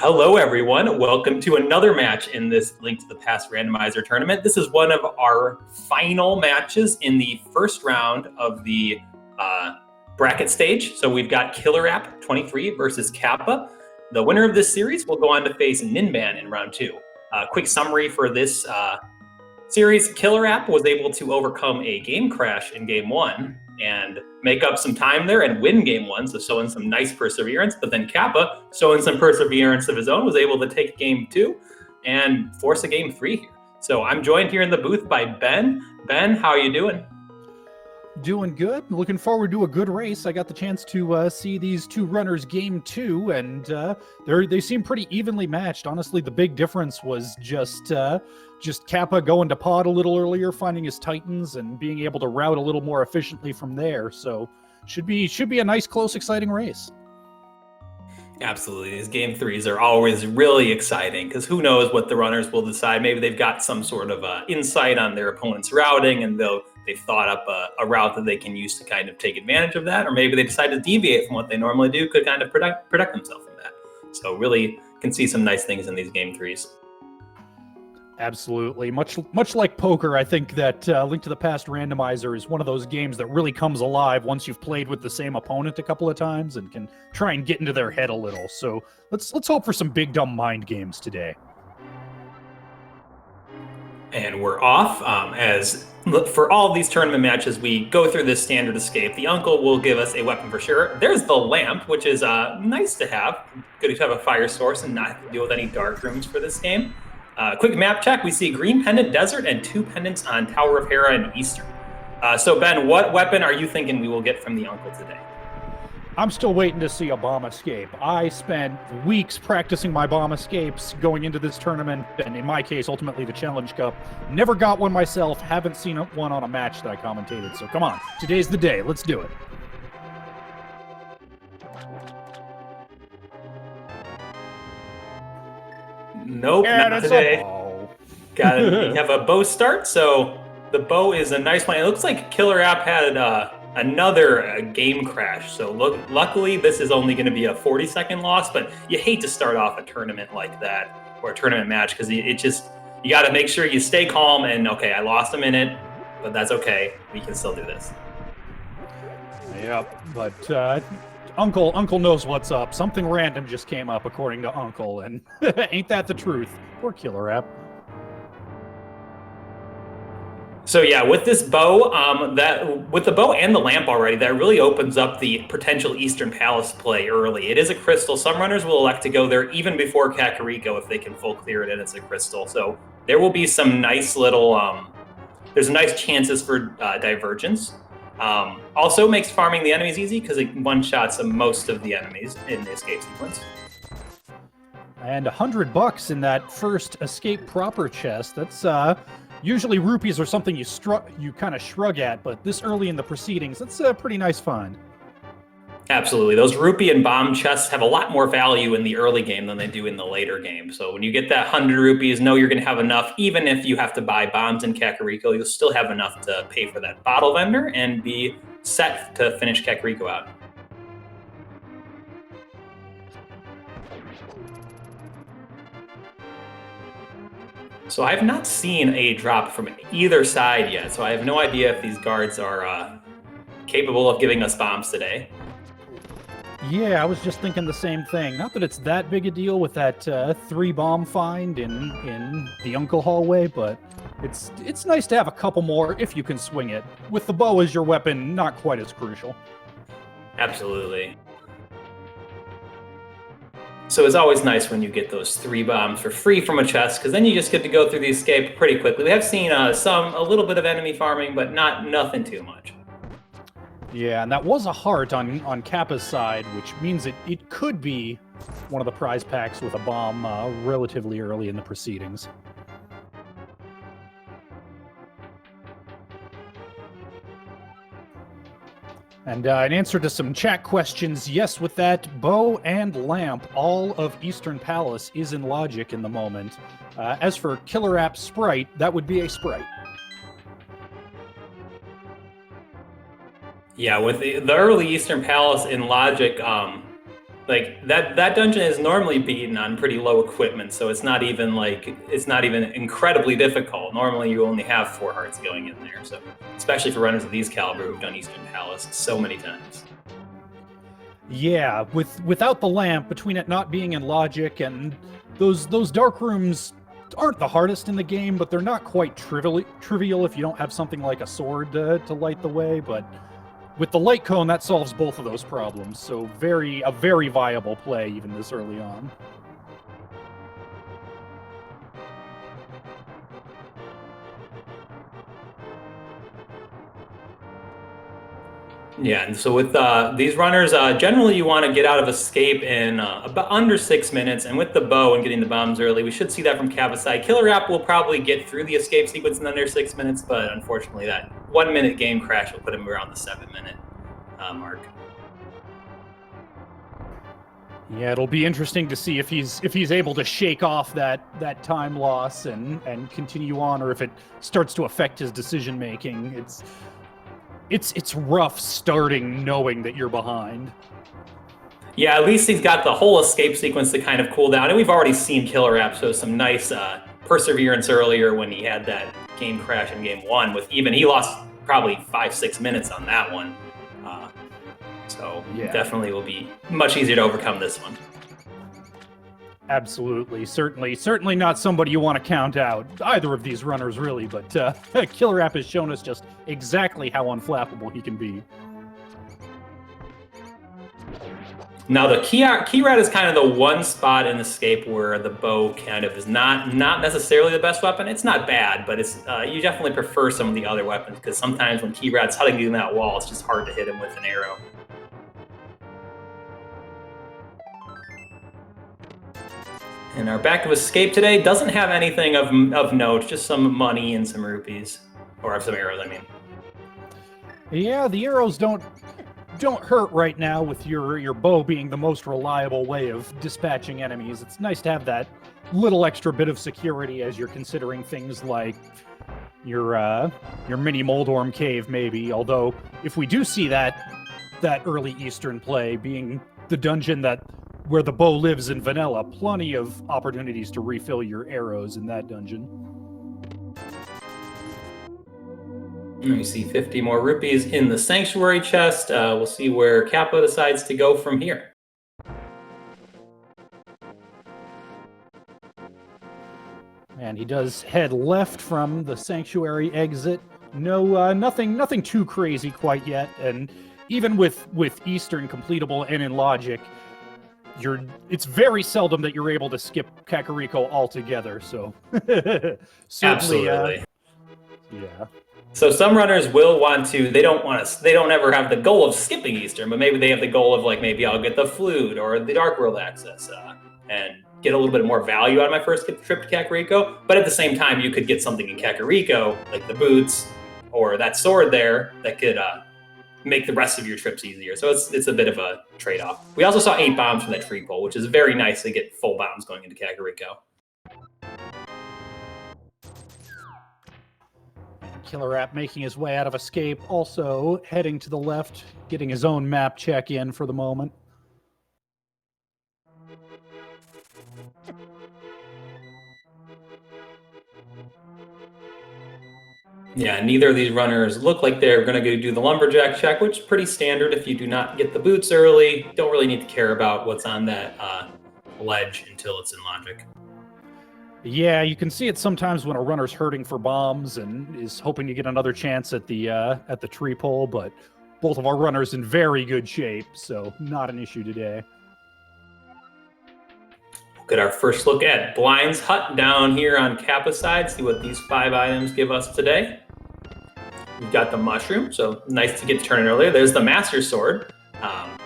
Hello, everyone. Welcome to another match in this Link to the Past Randomizer tournament. This is one of our final matches in the first round of the bracket stage. So we've got KillerApp23 versus Kappa. The winner of this series will go on to face Ninban in round two. Quick summary for this series. KillerApp was able to overcome a game crash in game one and make up some time there and win game one, so showing some nice perseverance. But then Kappa, showing some perseverance of his own, was able to take game two and force a game three here. So I'm joined here in the booth by Ben. Ben, how are you doing? Doing good. Looking forward to a good race. I got the chance to see these two runners game two, and they seem pretty evenly matched. Honestly, the big difference was just Kappa going to pod a little earlier, finding his Titans, and being able to route a little more efficiently from there. So should be a nice, close, exciting race. Absolutely. These game threes are always really exciting because who knows what the runners will decide. Maybe they've got some sort of insight on their opponent's routing, and they've thought up a route that they can use to kind of take advantage of that, or maybe they decide to deviate from what they normally do, could kind of protect themselves from that. So really can see some nice things in these game threes. Absolutely. Much like poker, I think that Link to the Past Randomizer is one of those games that really comes alive once you've played with the same opponent a couple of times and can try and get into their head a little. So let's hope for some big dumb mind games today. And we're off. As for all of these tournament matches, we go through this standard escape. The uncle will give us a weapon for sure. There's the lamp, which is nice to have. Good to have a fire source and not have to deal with any dark rooms for this game. Quick map check. We see green pendant desert and 2 pendants on Tower of Hera and Eastern. So Ben, what weapon are you thinking we will get from the uncle today? I'm still waiting to see a bomb escape. I spent weeks practicing my bomb escapes going into this tournament, and in my case, ultimately the Challenge Cup. Never got one myself, haven't seen one on a match that I commentated, so come on. Today's the day. Let's do it. Nope, not today. Got it. You have a bow start, so the bow is a nice one. It looks like KillerApp had another game crash. So luckily, this is only going to be a 40-second loss, but you hate to start off a tournament like that or a tournament match because you got to make sure you stay calm and, okay, I lost a minute, but that's okay. We can still do this. Yep, but Uncle knows what's up. Something random just came up, according to Uncle, and ain't that the truth? Poor KillerApp. So yeah, with this bow, with the bow and the lamp already, that really opens up the potential Eastern Palace play early. It is a crystal. Some runners will elect to go there even before Kakariko if they can full clear it and it's a crystal. So there will be some nice little, there's nice chances for divergence. Also makes farming the enemies easy because it one-shots most of the enemies in the escape sequence. And $100 in that first escape proper chest. That's usually rupees are something you kind of shrug at, but this early in the proceedings, that's a pretty nice find. Absolutely. Those rupee and bomb chests have a lot more value in the early game than they do in the later game. So when you get that 100 rupees, know you're going to have enough. Even if you have to buy bombs in Kakariko, you'll still have enough to pay for that bottle vendor and be set to finish Kakariko out. So I have not seen a drop from either side yet, so I have no idea if these guards are capable of giving us bombs today. Yeah, I was just thinking the same thing. Not that it's that big a deal with that 3-bomb find in the Uncle hallway, but it's nice to have a couple more if you can swing it. With the bow as your weapon, not quite as crucial. Absolutely. So it's always nice when you get those 3 bombs for free from a chest, because then you just get to go through the escape pretty quickly. We have seen a little bit of enemy farming, but nothing too much. Yeah, and that was a heart on Kappa's side, which means it could be one of the prize packs with a bomb relatively early in the proceedings. And in answer to some chat questions, yes, with that bow and lamp, all of Eastern Palace is in logic in the moment. As for KillerApp Sprite, that would be a Sprite. Yeah, with the early Eastern Palace in logic, Like that dungeon is normally beaten on pretty low equipment, so it's not even incredibly difficult. Normally you only have 4 hearts going in there, so especially for runners of these caliber who've done Eastern Palace so many times. Yeah, without the lamp, between it not being in logic and those dark rooms aren't the hardest in the game, but they're not quite trivial if you don't have something like a sword to light the way. But with the light cone, that solves both of those problems. So a very viable play even this early on. Yeah, and so with these runners, generally you want to get out of escape in about under 6 minutes, and with the bow and getting the bombs early, we should see that from Kappa's side. KillerApp will probably get through the escape sequence in under 6 minutes, but unfortunately that 1 minute game crash will put him around the 7-minute mark. Yeah, it'll be interesting to see if he's able to shake off that time loss and continue on, or if it starts to affect his decision making. It's rough starting knowing that you're behind. Yeah, at least he's got the whole escape sequence to kind of cool down, and we've already seen KillerApp show some nice perseverance earlier when he had that game crash in game 1. He lost probably 5-6 minutes on that one. So yeah, definitely will be much easier to overcome this one. Absolutely, certainly not somebody you want to count out, either of these runners really, but KillerApp has shown us just exactly how unflappable he can be. Now the key rat is kind of the one spot in Escape where the bow kind of is not necessarily the best weapon. It's not bad, but it's you definitely prefer some of the other weapons, because sometimes when key rat's hunting you in that wall, it's just hard to hit him with an arrow. And our back of Escape today doesn't have anything of note, just some money and some rupees. Or some arrows, I mean. Yeah, the arrows don't hurt right now, with your bow being the most reliable way of dispatching enemies. It's nice to have that little extra bit of security as you're considering things like your mini Moldorm cave, maybe. Although, if we do see that early Eastern play being the dungeon where the bow lives in vanilla, plenty of opportunities to refill your arrows in that dungeon. We see 50 more rupees in the Sanctuary chest. We'll see where Kappa decides to go from here. And he does head left from the Sanctuary exit. No, nothing too crazy quite yet. And even with Eastern completable and in logic, it's very seldom that you're able to skip Kakariko altogether, so Absolutely. Yeah. So some runners will want to, they don't ever have the goal of skipping Eastern, but maybe they have the goal of, like, maybe I'll get the flute or the Dark World access and get a little bit more value out of my first trip to Kakariko. But at the same time, you could get something in Kakariko, like the boots or that sword there, that could make the rest of your trips easier. So it's a bit of a trade-off. We also saw 8 bombs from that tree pole, which is very nice to get full bombs going into Kakariko. KillerApp making his way out of Escape, also heading to the left, getting his own map check in for the moment. Yeah, neither of these runners look like they're going to go do the lumberjack check, which is pretty standard if you do not get the boots early. Don't really need to care about what's on that ledge until it's in logic. Yeah, you can see it sometimes when a runner's hurting for bombs and is hoping to get another chance at the tree pole, but both of our runners in very good shape, so not an issue today. We'll get our first look at Blind's Hut down here on Kappa's side, see what these 5 items give us today. We've got the mushroom, so nice to get to turn it earlier. There's the Master Sword.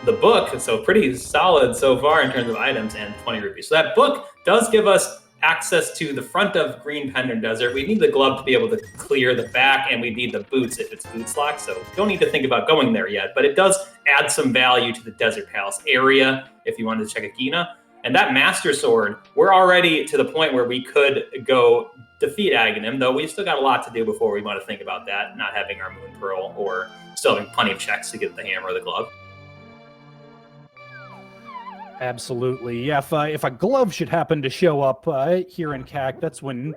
The book, so pretty solid so far in terms of items, and 20 rupees. So that book does give us access to the front of Green Pendant Desert. We need the glove to be able to clear the back, and we need the boots if it's boots locked, so don't need to think about going there yet. But it does add some value to the Desert Palace area if you wanted to check a Gina. And that Master Sword, we're already to the point where we could go defeat Aghanim, though we've still got a lot to do before we want to think about that, not having our Moon Pearl, or still having plenty of checks to get the hammer or the glove. Absolutely. Yeah, if a glove should happen to show up here in CAC, that's when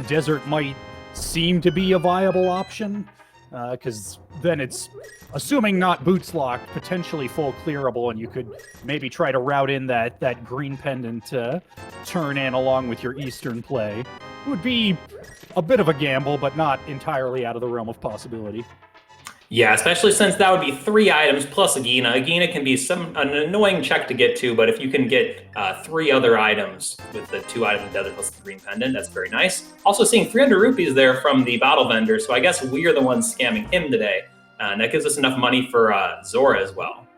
Desert might seem to be a viable option. Because then it's, assuming not boots locked, potentially full clearable, and you could maybe try to route in that green pendant to turn in along with your Eastern play. It would be a bit of a gamble, but not entirely out of the realm of possibility. Yeah, especially since that would be 3 items plus a Gina. A Gina can be an annoying check to get to, but if you can get 3 other items with the 2 items of Desert plus the green pendant, that's very nice. Also seeing 300 rupees there from the bottle vendor, so I guess we are the ones scamming him today. And that gives us enough money for Zora as well.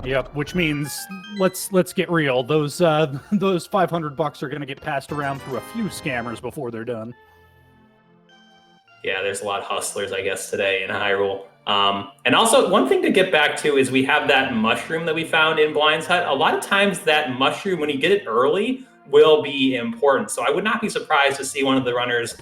Yep, which means let's get real. Those 500 bucks are going to get passed around through a few scammers before they're done. Yeah, there's a lot of hustlers, I guess, today in Hyrule. And also, one thing to get back to is we have that mushroom that we found in Blind's Hut. A lot of times that mushroom, when you get it early, will be important. So I would not be surprised to see one of the runners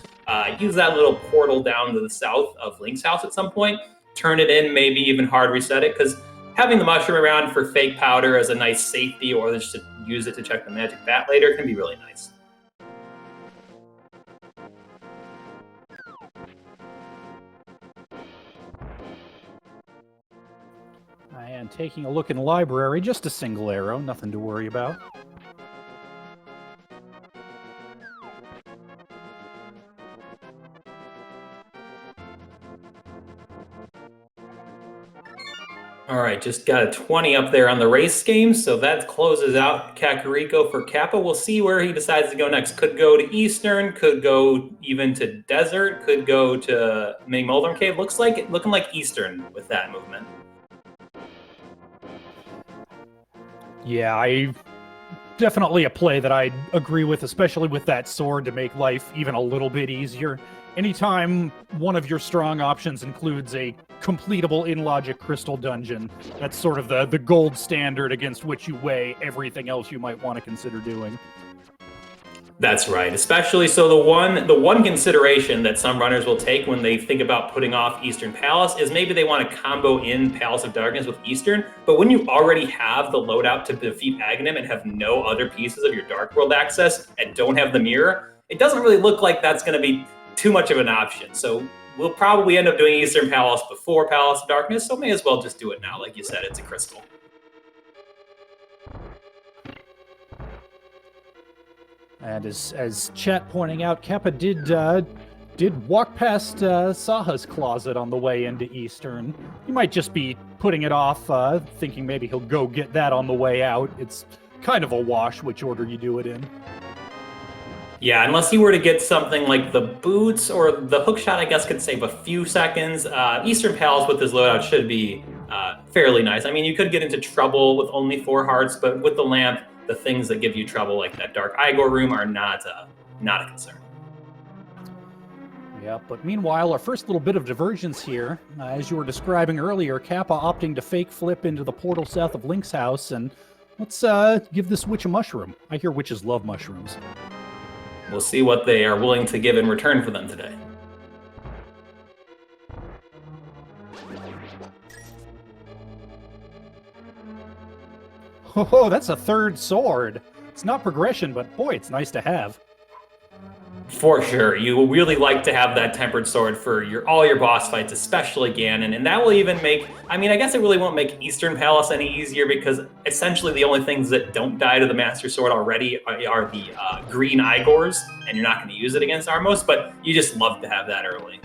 use that little portal down to the south of Link's house at some point, turn it in, maybe even hard reset it, because having the mushroom around for fake powder as a nice safety or just to use it to check the magic bat later can be really nice. And taking a look in the library, just a single arrow, nothing to worry about. All right, just got a 20 up there on the race game, so that closes out Kakariko for Kappa. We'll see where he decides to go next. Could go to Eastern, could go even to Desert, could go to Mini Moldrum Cave. Looking like Eastern with that movement. Yeah, definitely a play that I agree with, especially with that sword to make life even a little bit easier. Anytime one of your strong options includes a completable in-logic crystal dungeon, that's sort of the gold standard against which you weigh everything else you might want to consider doing. That's right. Especially so the one consideration that some runners will take when they think about putting off Eastern Palace is maybe they want to combo in Palace of Darkness with Eastern, but when you already have the loadout to defeat Aghanim and have no other pieces of your Dark World access and don't have the mirror, it doesn't really look like that's going to be too much of an option. So we'll probably end up doing Eastern Palace before Palace of Darkness, so may as well just do it now. Like you said, it's a crystal. And as chat pointing out, Kappa did walk past Saha's closet on the way into Eastern. He might just be putting it off, thinking maybe he'll go get that on the way out. It's kind of a wash which order you do it in. Yeah, unless he were to get something like the boots or the hookshot, I guess could save a few seconds. Eastern Palace with his loadout should be fairly nice. I mean, you could get into trouble with only 4 hearts, but with the lamp, the things that give you trouble, like that Dark Igor room, are not a concern. Yeah, but meanwhile, our first little bit of divergence here, as you were describing earlier, Kappa opting to fake flip into the portal south of Link's house, and let's give this witch a mushroom. I hear witches love mushrooms. We'll see what they are willing to give in return for them today. Oh, that's a 3rd sword. It's not progression, but boy, it's nice to have. For sure. You will really like to have that tempered sword for all your boss fights, especially Ganon, and that will even make, I mean, I guess it really won't make Eastern Palace any easier because essentially the only things that don't die to the Master Sword already are the green Igors, and you're not going to use it against Armos, but you just love to have that early.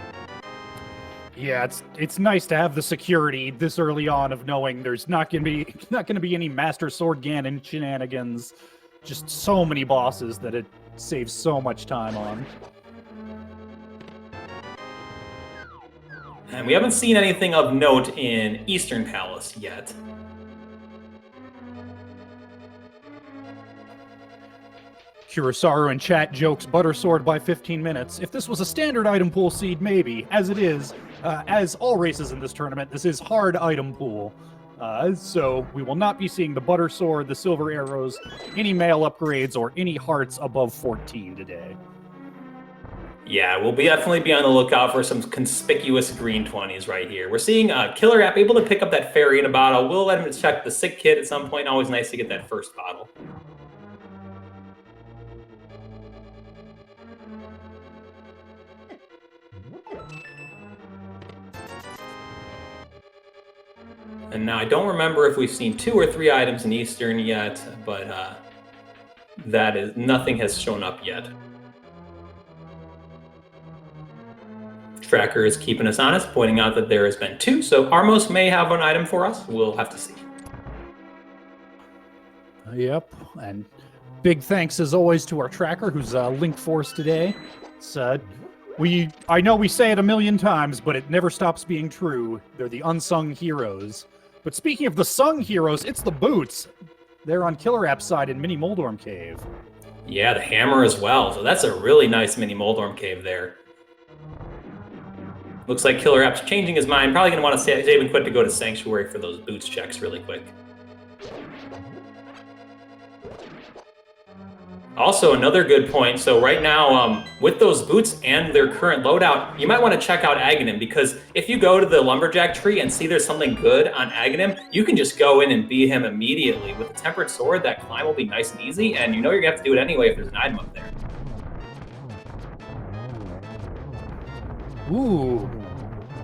Yeah, it's nice to have the security this early on of knowing there's not going to be any Master Sword Ganon shenanigans. Just so many bosses that it saves so much time on. And we haven't seen anything of note in Eastern Palace yet. Kurosaru in chat jokes butter sword by 15 minutes. If this was a standard item pool seed, maybe. As it is, as all races in this tournament, this is hard item pool. So we will not be seeing the butter sword, the silver arrows, any mail upgrades, or any hearts above 14 today. Yeah, we'll definitely be on the lookout for some conspicuous green 20s right here. We're seeing Killer App able to pick up that fairy in a bottle. We'll let him check the sick kid at some point. Always nice to get that first bottle. And now I don't remember if we've seen 2 or 3 items in Eastern yet, but nothing has shown up yet. Tracker is keeping us honest, pointing out that there has been 2, so Armos may have an item for us. We'll have to see. Yep, and big thanks as always to our tracker who's linked for us today. It's, I know we say it a million times, but it never stops being true. They're the unsung heroes. But speaking of the sung heroes, it's the boots. They're on Killer App's side in Mini Moldorm Cave. Yeah, the hammer as well. So that's a really nice Mini Moldorm Cave there. Looks like Killer App's changing his mind. Probably going to want to save and quit to go to Sanctuary for those boots checks really quick. Also, another good point. So right now, with those boots and their current loadout, you might want to check out Aghanim, because if you go to the Lumberjack tree and see there's something good on Aghanim, you can just go in and beat him immediately. With the Tempered Sword, that climb will be nice and easy, and you know you're going to have to do it anyway if there's an item up there. Ooh.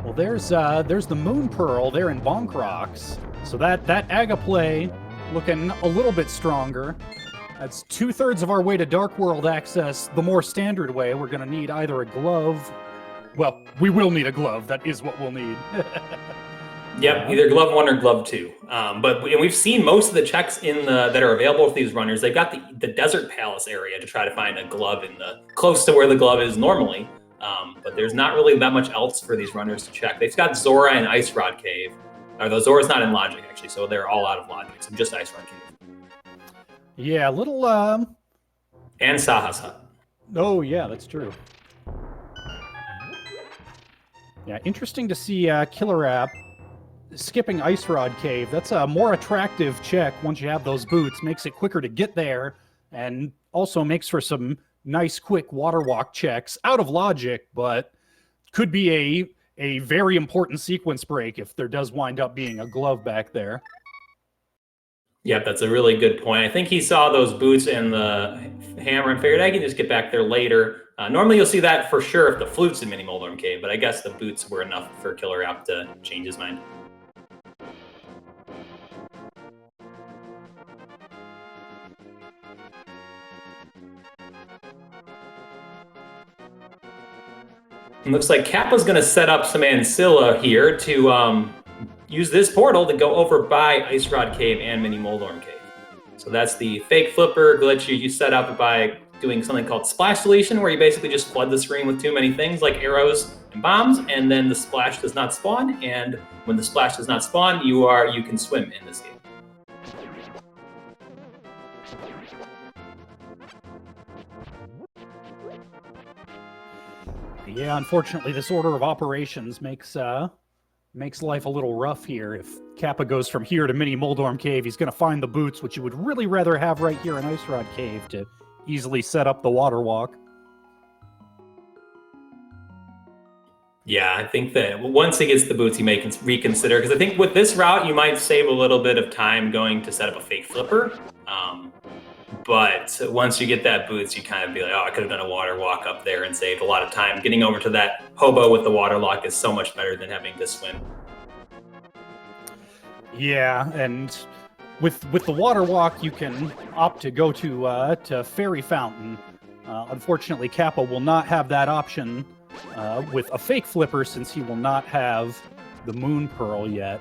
Well, there's the Moon Pearl there in Bonk Rocks. So that Aga play looking a little bit stronger. That's 2/3 of our way to Dark World access. The more standard way, we're going to need either a glove. Well, we will need a glove. That is what we'll need. Yep, either glove 1 or glove 2. But we've seen most of the checks that are available for these runners. They've got the Desert Palace area to try to find a glove close to where the glove is normally. But there's not really that much else for these runners to check. They've got Zora and Ice Rod Cave. Though Zora's not in Logic, actually, so they're all out of Logic. So just Ice Rod Cave. Yeah, little, And Saha's Hut. Oh, yeah, that's true. Yeah, interesting to see Killer App skipping Ice Rod Cave. That's a more attractive check once you have those boots. Makes it quicker to get there, and also makes for some nice, quick water walk checks out of Logic, but could be a very important sequence break if there does wind up being a glove back there. Yep, that's a really good point. I think he saw those boots and the hammer and figured I can just get back there later. Normally you'll see that for sure if the flute's in Mini Moldorm Cave, but I guess the boots were enough for Killer App to change his mind. It looks like Kappa's going to set up some Ancilla here to use this portal to go over by Ice Rod Cave and Mini Moldorm Cave. So that's the fake flipper glitch you set up by doing something called splash deletion, where you basically just flood the screen with too many things like arrows and bombs, and then the splash does not spawn. And when the splash does not spawn, you can swim in this game. Yeah, unfortunately, this order of operations makes life a little rough here. If Kappa goes from here to Mini Moldorm Cave, he's going to find the boots, which you would really rather have right here in Ice Rod Cave to easily set up the water walk. Yeah, I think that once he gets the boots, he may reconsider. Because I think with this route, you might save a little bit of time going to set up a fake flipper. But once you get that boots, you kind of be like, oh, I could have done a water walk up there and saved a lot of time. Getting over to that hobo with the water lock is so much better than having to swim. Yeah, and with the water walk, you can opt to go to Fairy Fountain. Unfortunately, Kappa will not have that option with a fake flipper, since he will not have the Moon Pearl yet.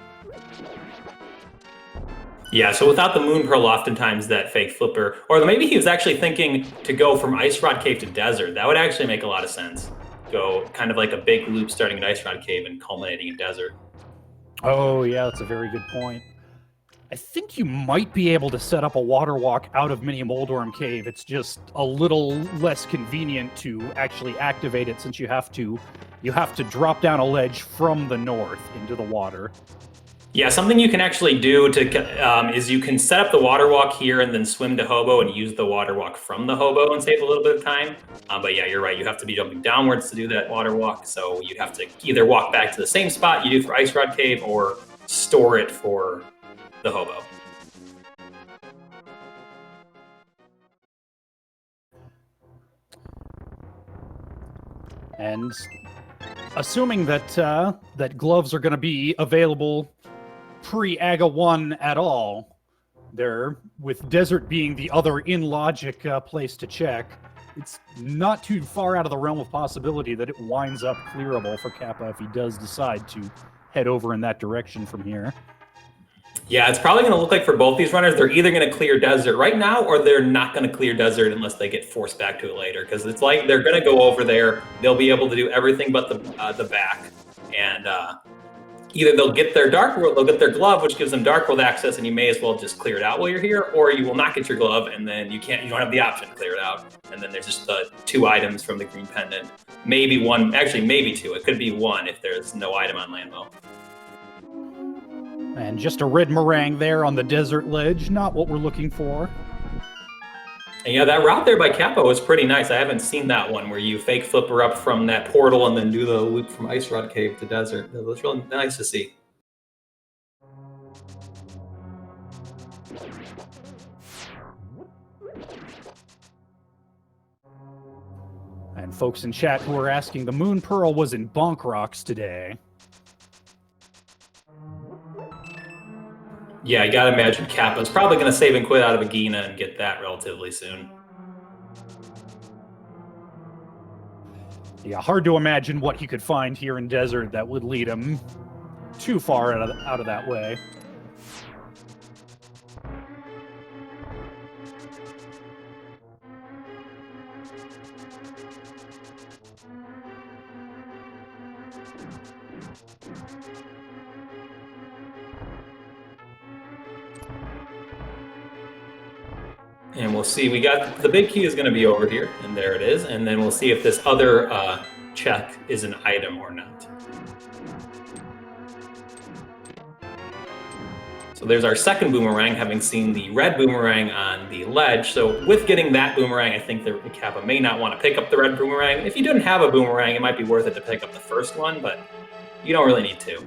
Yeah, so without the Moon Pearl, oftentimes that fake flipper, or maybe he was actually thinking to go from Ice Rod Cave to Desert. That would actually make a lot of sense. Go kind of like a big loop starting at Ice Rod Cave and culminating in Desert. Oh, yeah, that's a very good point. I think you might be able to set up a water walk out of Mini Moldorm Cave. It's just a little less convenient to actually activate it, since you have to drop down a ledge from the north into the water. Yeah, something you can actually do is you can set up the water walk here and then swim to hobo and use the water walk from the hobo and save a little bit of time. But yeah, you're right. You have to be jumping downwards to do that water walk. So you have to either walk back to the same spot you do for Ice Rod Cave or store it for the hobo. And assuming that that gloves are going to be available pre-AGA 1 at all, there, with Desert being the other in-logic place to check, it's not too far out of the realm of possibility that it winds up clearable for Kappa if he does decide to head over in that direction from here. Yeah, it's probably going to look like for both these runners, they're either going to clear Desert right now or they're not going to clear Desert unless they get forced back to it later. Because it's like they're going to go over there, they'll be able to do everything but the back. And either they'll get their Dark World, they'll get their glove, which gives them Dark World access, and you may as well just clear it out while you're here, or you will not get your glove, and then you don't have the option to clear it out. And then there's just the 2 items from the green pendant. Maybe 1, actually maybe 2. It could be 1 if there's no item on Landmo. And just a red meringue there on the desert ledge, not what we're looking for. And yeah, that route there by Kappa was pretty nice. I haven't seen that one where you fake flipper up from that portal and then do the loop from Ice Rod Cave to Desert. It was really nice to see. And folks in chat who are asking, the Moon Pearl was in Bonk Rocks today. Yeah, I gotta imagine Kappa's probably gonna save and quit out of Agina and get that relatively soon. Yeah, hard to imagine what he could find here in Desert that would lead him too far out of that way. And we'll see, we got, the big key is gonna be over here, and there it is. And then we'll see if this other check is an item or not. So there's our second boomerang, having seen the red boomerang on the ledge. So with getting that boomerang, I think that Kappa may not want to pick up the red boomerang. If you didn't have a boomerang, it might be worth it to pick up the first one, but you don't really need to.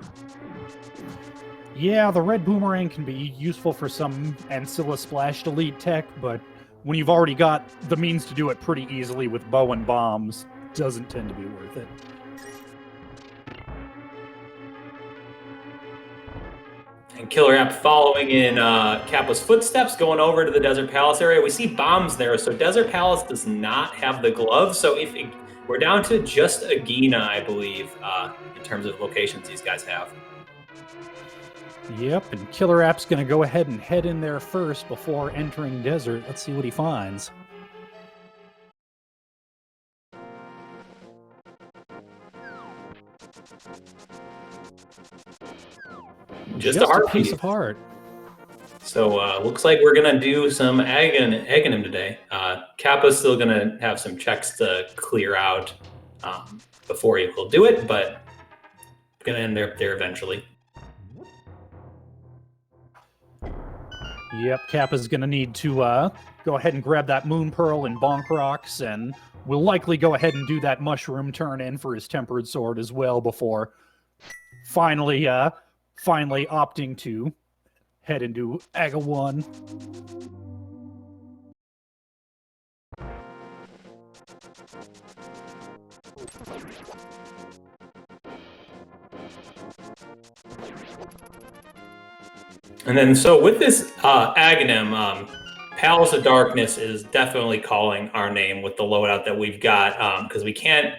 Yeah, the red boomerang can be useful for some Ancilla splashed elite tech, but when you've already got the means to do it pretty easily with bow and bombs, doesn't tend to be worth it. And KillerApp following in Kappa's footsteps, going over to the Desert Palace area. We see bombs there, so Desert Palace does not have the glove. So we're down to just Agina, I believe, in terms of locations these guys have. Yep, and KillerApp's going to go ahead and head in there first before entering Desert. Let's see what he finds. Just a piece of heart. So looks like we're going to do some egging him today. Kappa's still going to have some checks to clear out before he'll do it, but going to end there eventually. Yep, Kappa's going to need to go ahead and grab that Moon Pearl and Bonk Rocks, and we'll likely go ahead and do that mushroom turn in for his Tempered Sword as well before finally opting to head into AGA 1. And then, so with this Aghanim, Palace of Darkness is definitely calling our name with the loadout that we've got, because we can't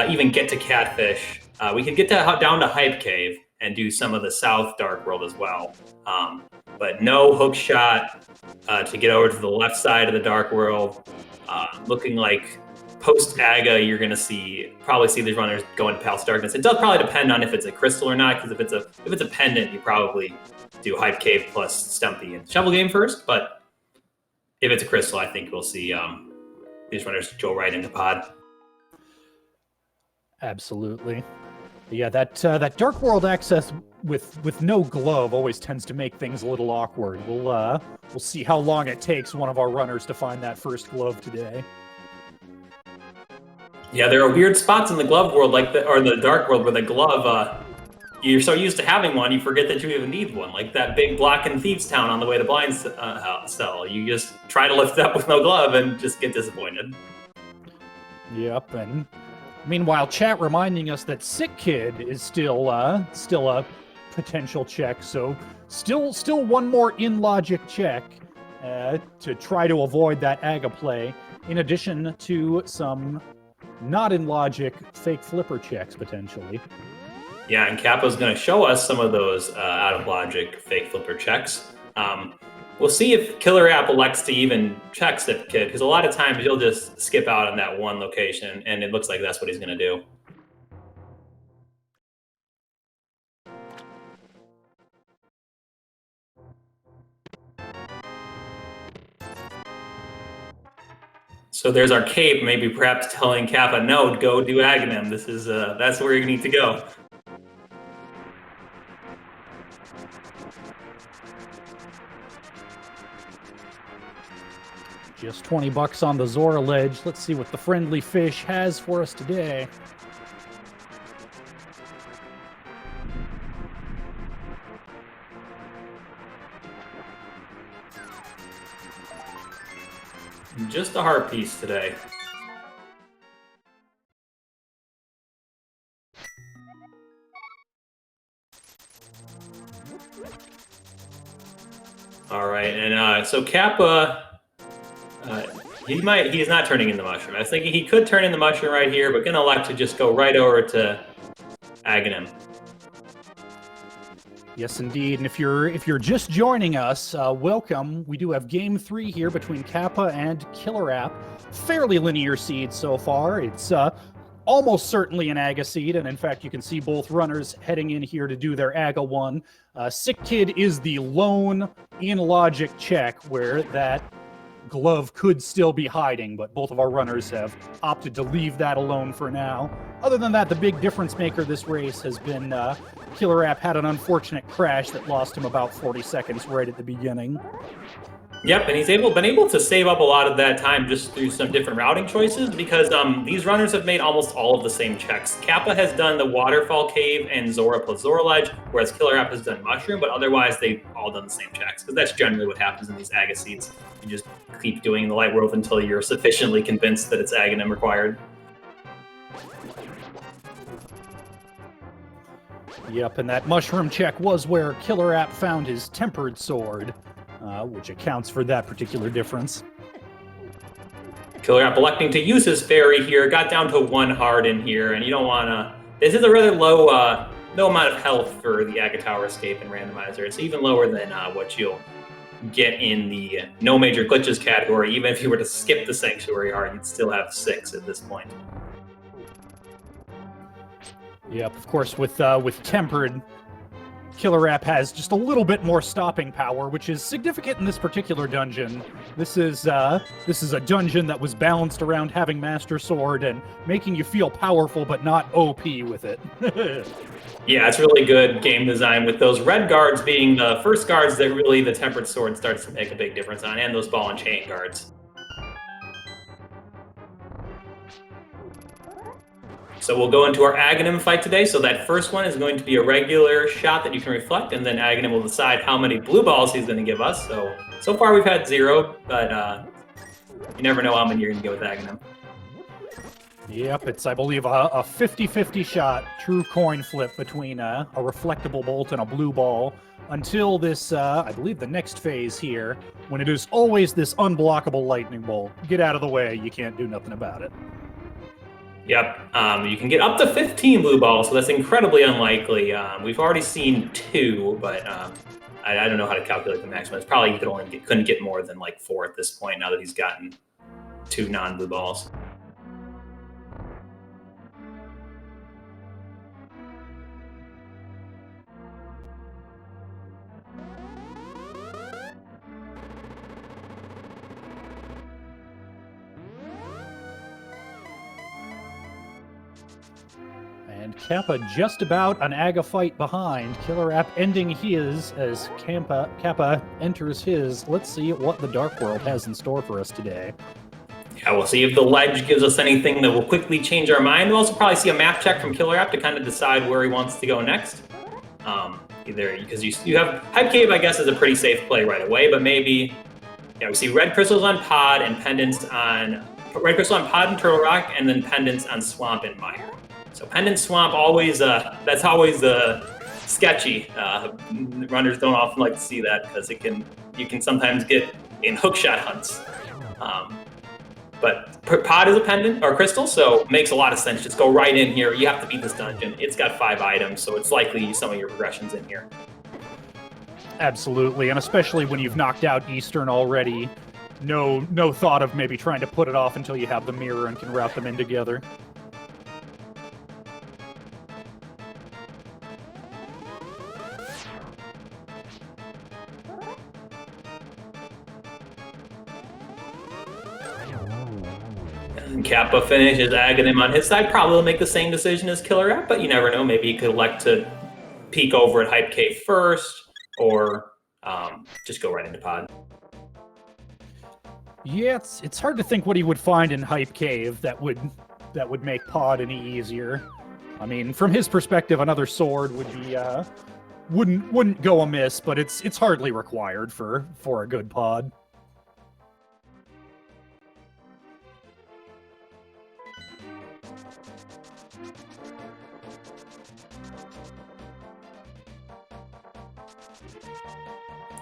even get to Catfish. We can get down to Hype Cave and do some of the South Dark World as well. But no hook shot to get over to the left side of the Dark World. Looking like post-AGA, you're going to probably see these runners go into Palace of Darkness. It does probably depend on if it's a crystal or not, because if it's a pendant, you probably do Hype Cave plus Stumpy and Shovel Game first. But if it's a crystal, I think we'll see these runners go right into pod. Absolutely. Yeah, that Dark World access with no glove always tends to make things a little awkward. We'll see how long it takes one of our runners to find that first glove today. Yeah, there are weird spots in the glove world, or the dark world, where the glove, you're so used to having one, you forget that you even need one. Like that big block in Thieves Town on the way to Blind Cell. You just try to lift it up with no glove and just get disappointed. Yep, and meanwhile, chat reminding us that Sick Kid is still a potential check. So still one more in logic check to try to avoid that Aga play. In addition to some not in logic fake flipper checks potentially. Yeah, and Kappa's going to show us some of those out of logic fake flipper checks. We'll see if KillerApp elects to even check Sick Kid, because a lot of times you'll just skip out on that one location, and it looks like that's what he's going to do. So there's our cape, maybe perhaps telling Kappa, no, go do Aghanim. This is that's where you need to go. Just 20 bucks on the Zora ledge. Let's see what the friendly fish has for us today. Just a heart piece today. All right, and so Kappa, he's not turning in the mushroom. I was thinking he could turn in the mushroom right here, but gonna elect to just go right over to Aghanim. Yes, indeed. And if you're just joining us, welcome. We do have Game 3 here between Kappa and KillerApp. Fairly linear seed so far. It's almost certainly an Aga seed, and in fact, you can see both runners heading in here to do their Aga 1. Sick Kid is the lone in logic check where that glove could still be hiding, but both of our runners have opted to leave that alone for now. Other than that, the big difference maker this race has been KillerApp had an unfortunate crash that lost him about 40 seconds right at the beginning. Yep, and he's been able to save up a lot of that time just through some different routing choices, because these runners have made almost all of the same checks. Kappa has done the Waterfall Cave and Zora plus Zora Ledge, whereas KillerApp has done Mushroom, but otherwise they've all done the same checks, because that's generally what happens in these Aga seeds. You just keep doing the Light World until you're sufficiently convinced that it's Aghanim required. Yep, and that Mushroom check was where KillerApp found his Tempered Sword, which accounts for that particular difference. KillerApp electing to use his fairy here, got down to 1 heart in here, and you don't want to... This is a rather low amount of health for the Aga Tower escape in Randomizer. It's even lower than what you'll get in the no major glitches category. Even if you were to skip the Sanctuary heart, you'd still have 6 at this point. Yep, of course, with Tempered, KillerApp has just a little bit more stopping power, which is significant in this particular dungeon. This is a dungeon that was balanced around having Master Sword and making you feel powerful, but not OP with it. Yeah, it's really good game design, with those red guards being the first guards that really the Tempered Sword starts to make a big difference on, and those ball and chain guards. So we'll go into our Aghanim fight today. So that first one is going to be a regular shot that you can reflect, and then Aghanim will decide how many blue balls he's going to give us. So far we've had 0, but you never know how many you're going to get with Aghanim. Yep, it's, I believe, a 50-50 shot, true coin flip between a reflectable bolt and a blue ball until this, I believe, the next phase here, when it is always this unblockable lightning bolt. Get out of the way, you can't do nothing about it. Yep, you can get up to 15 blue balls, so that's incredibly unlikely. We've already seen 2, but I don't know how to calculate the maximum. It's probably you couldn't get more than like 4 at this point, now that he's gotten 2 non-blue balls. And Kappa just about an Aga fight behind. KillerApp ending his as Kappa enters his. Let's see what the Dark World has in store for us today. Yeah, we'll see if the ledge gives us anything that will quickly change our mind. We'll also probably see a map check from KillerApp to kind of decide where he wants to go next. Either because you have Hype Cave, I guess, is a pretty safe play right away, but maybe, yeah, we see red crystals on Pod and pendants on red crystal on Pod and Turtle Rock, and then pendants on Swamp and Mire. So pendant Swamp always that's always sketchy. Runners don't often like to see that because you can sometimes get in hookshot hunts. But Pod is a pendant or crystal, so it makes a lot of sense. Just go right in here. You have to beat this dungeon. It's got 5 items, so it's likely some of your progression's in here. Absolutely, and especially when you've knocked out Eastern already, no thought of maybe trying to put it off until you have the mirror and can route them in together. Kappa finishes Aghanim on his side. Probably will make the same decision as KillerApp, but you never know. Maybe he could elect to peek over at Hype Cave first, or just go right into Pod. Yeah, it's hard to think what he would find in Hype Cave that would make Pod any easier. I mean, from his perspective, another sword would be wouldn't go amiss, but it's hardly required for a good Pod.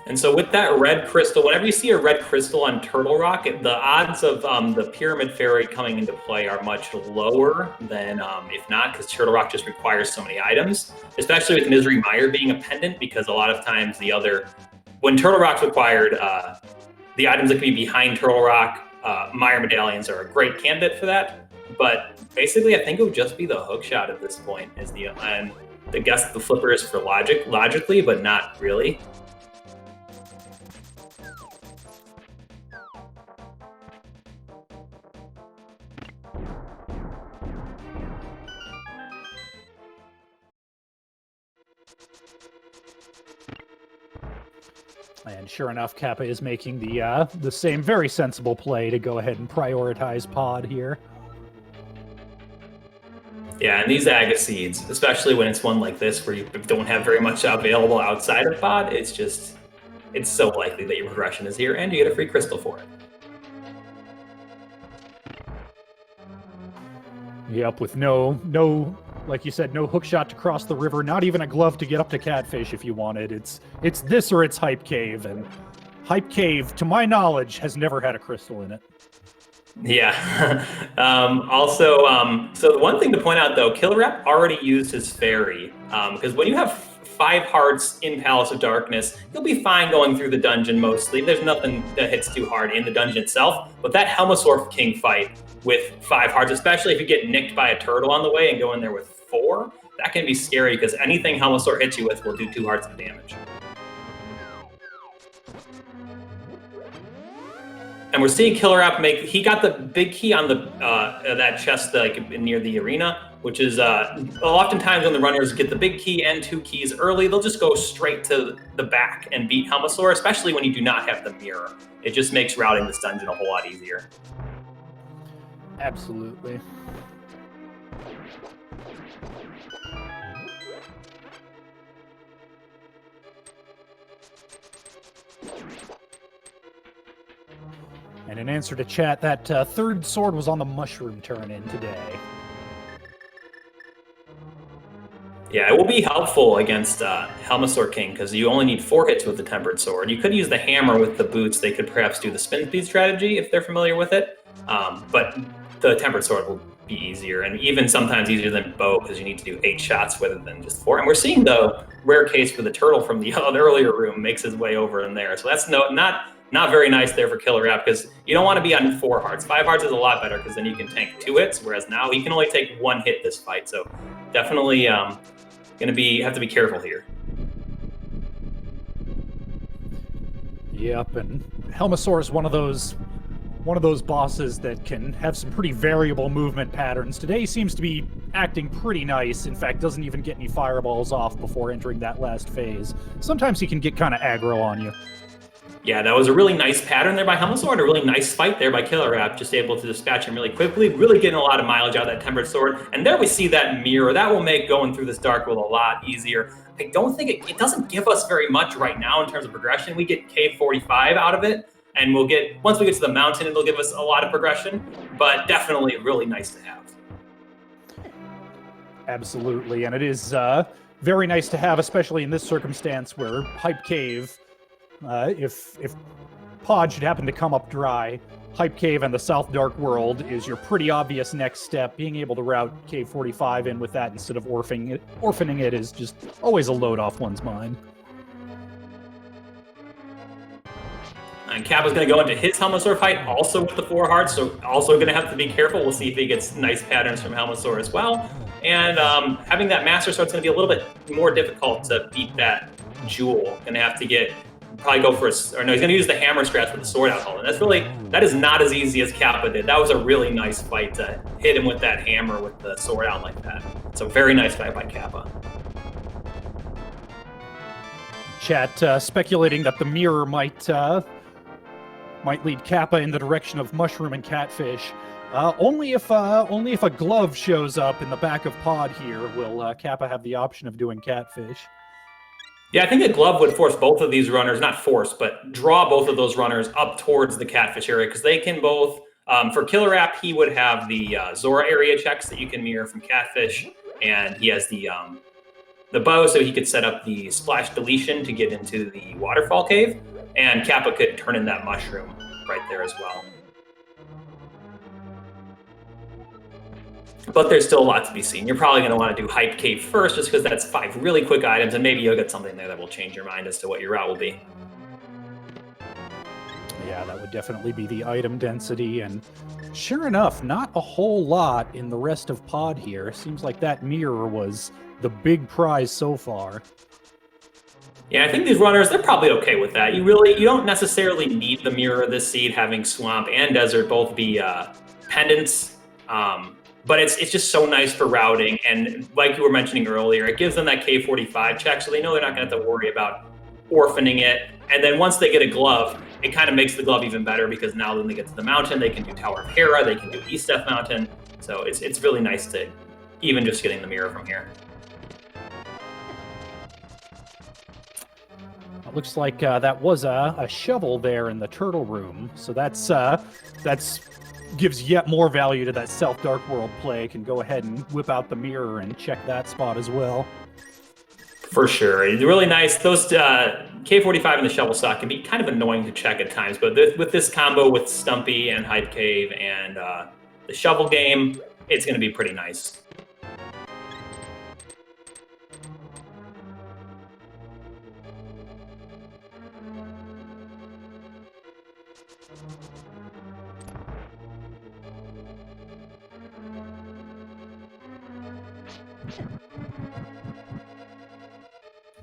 And so with that red crystal, whenever you see a red crystal on Turtle Rock, the odds of the Pyramid Fairy coming into play are much lower than if not, because Turtle Rock just requires so many items, especially with Misery Mire being a pendant, because a lot of times when Turtle Rock's required, the items that can be behind Turtle Rock, Mire medallions are a great candidate for that. But basically, I think it would just be the hook shot at this point, and I guess the flipper is for logically, but not really. And sure enough, Kappa is making the same very sensible play to go ahead and prioritize Pod here. Yeah, and these Aga Seeds, especially when it's one like this where you don't have very much available outside of Pod, it's so likely that your progression is here and you get a free crystal for it. Yep, with no, like you said, no hook shot to cross the river, not even a glove to get up to Catfish if you wanted. It's this or it's Hype Cave, and Hype Cave, to my knowledge, has never had a crystal in it. Yeah. So the one thing to point out, though, KillerApp already used his fairy, because when you have 5 hearts in Palace of Darkness, you'll be fine going through the dungeon mostly. There's nothing that hits too hard in the dungeon itself, but that Helmasaur King fight with 5 hearts, especially if you get nicked by a turtle on the way and go in there with 4, that can be scary because anything Helmasaur hits you with will do 2 hearts of damage. And we're seeing KillerApp he got the big key on the that chest near the arena, which is oftentimes when the runners get the big key and 2 keys early, they'll just go straight to the back and beat Helmasaur, especially when you do not have the mirror. It just makes routing this dungeon a whole lot easier. Absolutely. And in answer to chat, that third sword was on the mushroom turn-in today. Yeah, it will be helpful against Helmasaur King because you only need 4 hits with the Tempered Sword. You could use the hammer with the boots. They could perhaps do the spin speed strategy if they're familiar with it. But the Tempered Sword will be easier, and even sometimes easier than bow because you need to do 8 shots rather than just 4. And we're seeing the rare case where the turtle from the earlier room makes his way over in there. So that's not very nice there for KillerApp because you don't want to be on 4 hearts. 5 hearts is a lot better because then you can tank 2 hits, whereas now he can only take 1 hit this fight. So definitely have to be careful here. Yep, and Helmasaur is one of those one of those bosses that can have some pretty variable movement patterns. Today he seems to be acting pretty nice. In fact, doesn't even get any fireballs off before entering that last phase. Sometimes he can get kind of aggro on you. Yeah, that was a really nice pattern there by Helmsword, a really nice fight there by KillerApp, just able to dispatch him really quickly, really getting a lot of mileage out of that Tempered Sword. And there we see that mirror. That will make going through this Dark World a lot easier. I don't think it doesn't give us very much right now in terms of progression. We get K45 out of it, and we'll get, once we get to the mountain, it'll give us a lot of progression, but definitely really nice to have. Absolutely, and it is very nice to have, especially in this circumstance where Hype Cave, if Pod should happen to come up dry, Hype Cave and the South Dark World is your pretty obvious next step. Being able to route K45 in with that instead of orphaning it is just always a load off one's mind. And Kappa's going to go into his Helmsword fight also with the 4 hearts, so also going to have to be careful. We'll see if he gets nice patterns from Helmsword as well. And having that Master Sword is going to be a little bit more difficult to beat that Jewel. Going to have to probably go for he's going to use the hammer scratch with the sword out. And that is not as easy as Kappa did. That was a really nice fight to hit him with that hammer with the sword out like that. So very nice fight by Kappa. Chat speculating that the mirror might lead Kappa in the direction of Mushroom and Catfish. Only if a glove shows up in the back of Pod here will Kappa have the option of doing Catfish. Yeah, I think a glove would force both of these runners, not force, but draw both of those runners up towards the Catfish area, because they can both, for KillerApp, he would have the Zora area checks that you can mirror from Catfish, and he has the bow, so he could set up the splash deletion to get into the waterfall cave, and Kappa could turn in that mushroom right there as well. But there's still a lot to be seen. You're probably going to want to do Hype Cave first, just because that's 5 really quick items, and maybe you'll get something there that will change your mind as to what your route will be. Yeah, that would definitely be the item density, and sure enough, not a whole lot in the rest of Pod here. Seems like that mirror was the big prize so far. Yeah, I think these runners, they're probably okay with that. You don't necessarily need the mirror this seed, having Swamp and Desert both be pendants. But it's just so nice for routing, and like you were mentioning earlier, it gives them that K45 check, so they know they're not going to have to worry about orphaning it. And then once they get a glove, it kind of makes the glove even better, because now when they get to the mountain, they can do Tower of Hera, they can do East Death Mountain. So it's really nice to even just getting the mirror from here. It looks like that was a shovel there in the turtle room, so that's gives yet more value to that South Dark World play. Can go ahead and whip out the mirror and check that spot as well. For sure. It's really nice. Those K45 and the shovel stock can be kind of annoying to check at times, but with this combo with Stumpy and Hype Cave and the shovel game, it's going to be pretty nice.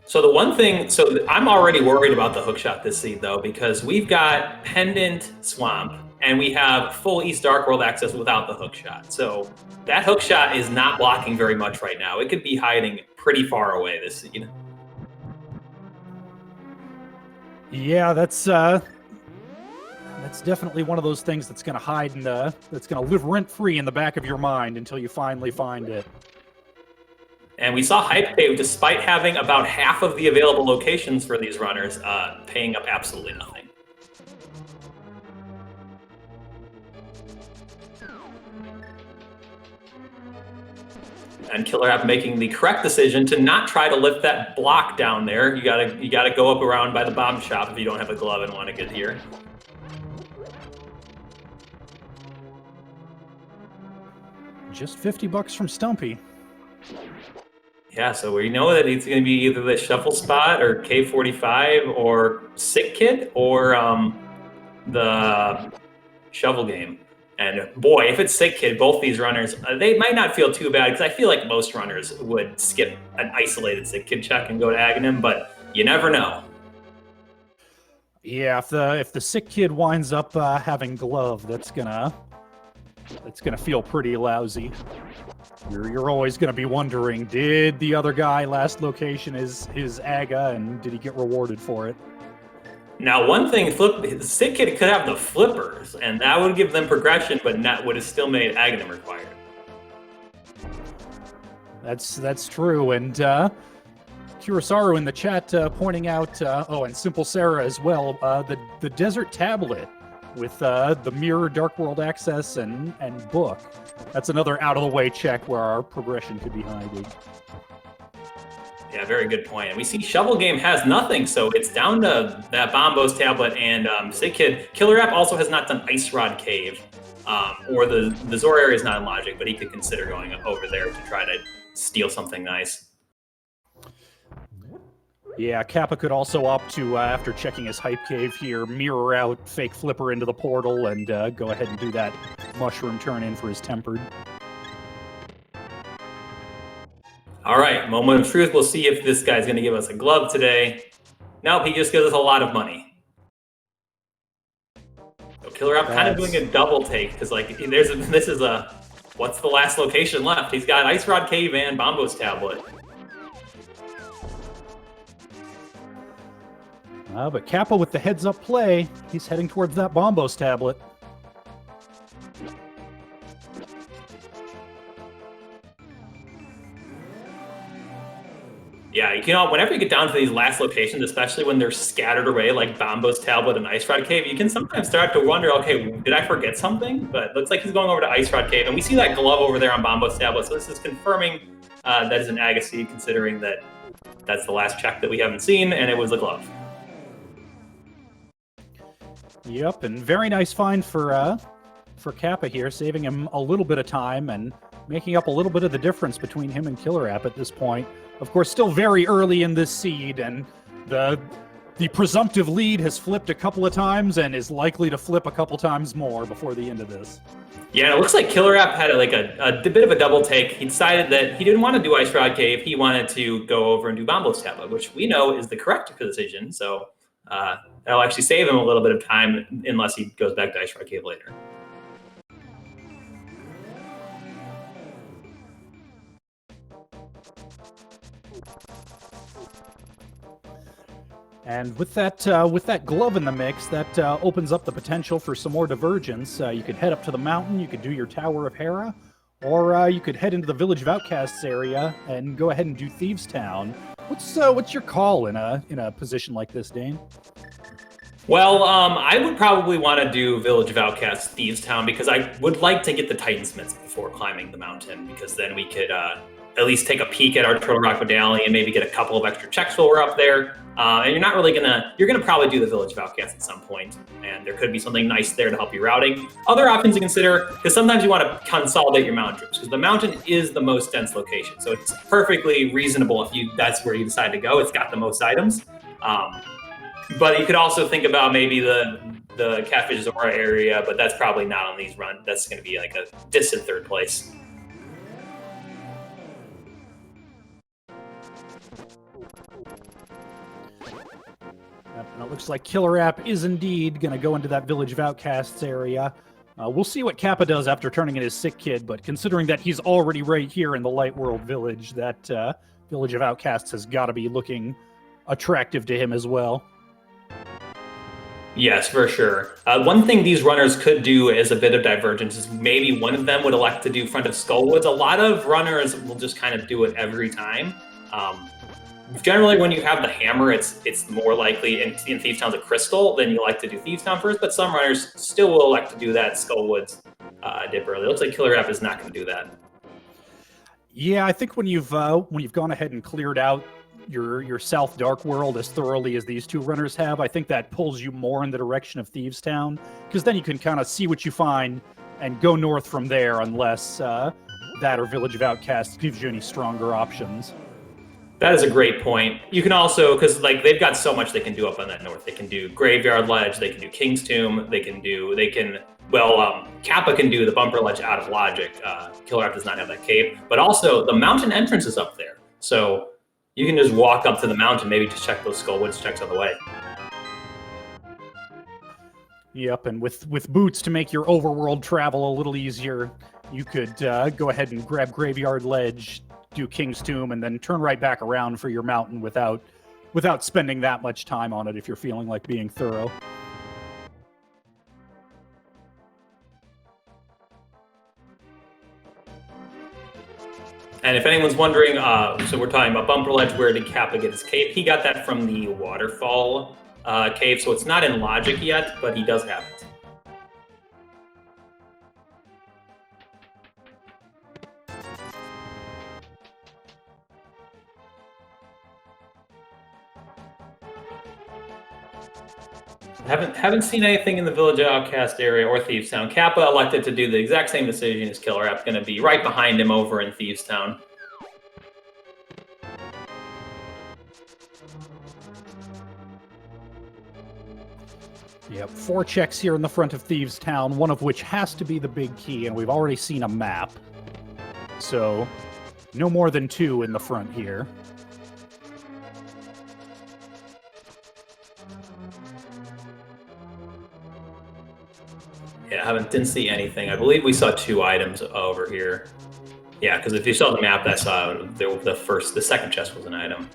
So the one thing, I'm already worried about the hookshot this seed though, because we've got Pendant Swamp and we have full East Dark World access without the hookshot. So that hookshot is not blocking very much right now. It could be hiding pretty far away this seed. Yeah, that's definitely one of those things that's going to hide and that's going to live rent-free in the back of your mind until you finally find it. And we saw Hype Cave, despite having about half of the available locations for these runners, paying up absolutely nothing. And KillerApp making the correct decision to not try to lift that block down there. You gotta go up around by the bomb shop if you don't have a glove and want to get here. Just $50 from Stumpy. Yeah, so we know that it's going to be either the Shuffle Spot or K45 or Sick Kid or the Shovel Game. And boy, if it's Sick Kid, both these runners, they might not feel too bad, because I feel like most runners would skip an isolated Sick Kid check and go to Aghanim, but you never know. Yeah, if the sick kid winds up having glove, that's gonna feel pretty lousy. You're always gonna be wondering, did the other guy last location his AGA, and did he get rewarded for it? Now, one thing, the sick kid could have the flippers, and that would give them progression, but not would have still made Aghanim required. That's true, and Kurosaru in the chat pointing out, and Simple Sarah as well, the Desert Tablet with the Mirror Dark World Access and book. That's another out-of-the-way check where our progression could be hiding. Yeah, very good point. And we see Shovel Game has nothing, so it's down to that Bombos tablet and Sick Kid. KillerApp also has not done Ice Rod Cave, or the Zor area is not in Logic, but he could consider going over there to try to steal something nice. Yeah, Kappa could also opt to, after checking his Hype Cave here, mirror out Fake Flipper into the portal and go ahead and do that Mushroom turn in for his Tempered. All right, moment of truth. We'll see if this guy's going to give us a glove today. Nope, he just gives us a lot of money. So KillerApp kind of doing a double take, because like this is a, what's the last location left? He's got Ice Rod Cave and Bombos Tablet. But Kappa with the heads-up play, he's heading towards that Bombos Tablet. Yeah, you know, whenever you get down to these last locations, especially when they're scattered away like Bombos Tablet and Ice Rod Cave, you can sometimes start to wonder, okay, did I forget something? But it looks like he's going over to Ice Rod Cave, and we see that glove over there on Bombos Tablet, so this is confirming that is an Aga seed, considering that that's the last check that we haven't seen, and it was a glove. Yep, and very nice find for Kappa here, saving him a little bit of time and making up a little bit of the difference between him and KillerApp at this point. Of course, still very early in this seed, and the presumptive lead has flipped a couple of times and is likely to flip a couple times more before the end of this. Yeah, it looks like KillerApp had a bit of a double take. He decided that he didn't want to do Ice Rod Cave. He wanted to go over and do Bombos Tablet, which we know is the correct decision. So that'll actually save him a little bit of time unless he goes back to Ice Rod Cave later. And with that glove in the mix, that opens up the potential for some more divergence. You could head up to the mountain, you could do your Tower of Hera, or you could head into the Village of Outcasts area and go ahead and do Thieves Town. What's your call in a position like this, Dane? Well, I would probably want to do Village of Outcasts Thieves Town because I would like to get the Titansmiths before climbing the mountain, because then we could at least take a peek at our Turtle Rock Medallion and maybe get a couple of extra checks while we're up there. And you're not really you're gonna probably do the Village of Outcasts at some point, and there could be something nice there to help you routing. Other options to consider, because sometimes you want to consolidate your mountain troops, because the mountain is the most dense location, so it's perfectly reasonable if that's where you decide to go. It's got the most items. But you could also think about maybe the Catfish Zora area, but that's probably not on these runs. That's going to be like a distant third place. And it looks like KillerApp is indeed going to go into that Village of Outcasts area. We'll see what Kappa does after turning in his Sick Kid, but considering that he's already right here in the Light World Village, that Village of Outcasts has got to be looking attractive to him as well. Yes, for sure. One thing these runners could do as a bit of divergence is maybe one of them would elect to do Front of Skullwoods. A lot of runners will just kind of do it every time. Generally, when you have the hammer, it's more likely in Thieves Town's a crystal, then you like to do Thieves Town first, but some runners still will elect to do that Skullwoods dip early. It looks like KillerApp is not going to do that. Yeah, I think when you've gone ahead and cleared out your South Dark World as thoroughly as these two runners have, I think that pulls you more in the direction of Thieves Town, because then you can kind of see what you find and go north from there, unless that or Village of Outcasts gives you any stronger options. That is a great point. You can also, because like they've got so much they can do up on that north. They can do Graveyard Ledge, they can do King's Tomb, Kappa can do the Bumper Ledge out of Logic. KillerApp does not have that cave, but also the mountain entrance is up there. So you can just walk up to the mountain, maybe just check those Skullwoods checks on the way. Yep, and with boots to make your overworld travel a little easier, you could go ahead and grab Graveyard Ledge, do King's Tomb, and then turn right back around for your mountain without spending that much time on it if you're feeling like being thorough. And if anyone's wondering, so we're talking about Bumper Ledge, where did Kappa get his cape? He got that from the Waterfall cave, so it's not in Logic yet, but he does have it. Haven't seen anything in the Village Outcast area or Thieves Town. Kappa elected to do the exact same decision as KillerApp, going to be right behind him over in Thieves Town. Yep, 4 checks here in the front of Thieves Town, one of which has to be the big key, and we've already seen a map. So, no more than 2 in the front here. Yeah, didn't see anything. I believe we saw 2 items over here. Yeah, because if you saw the map, I saw the second chest was an item.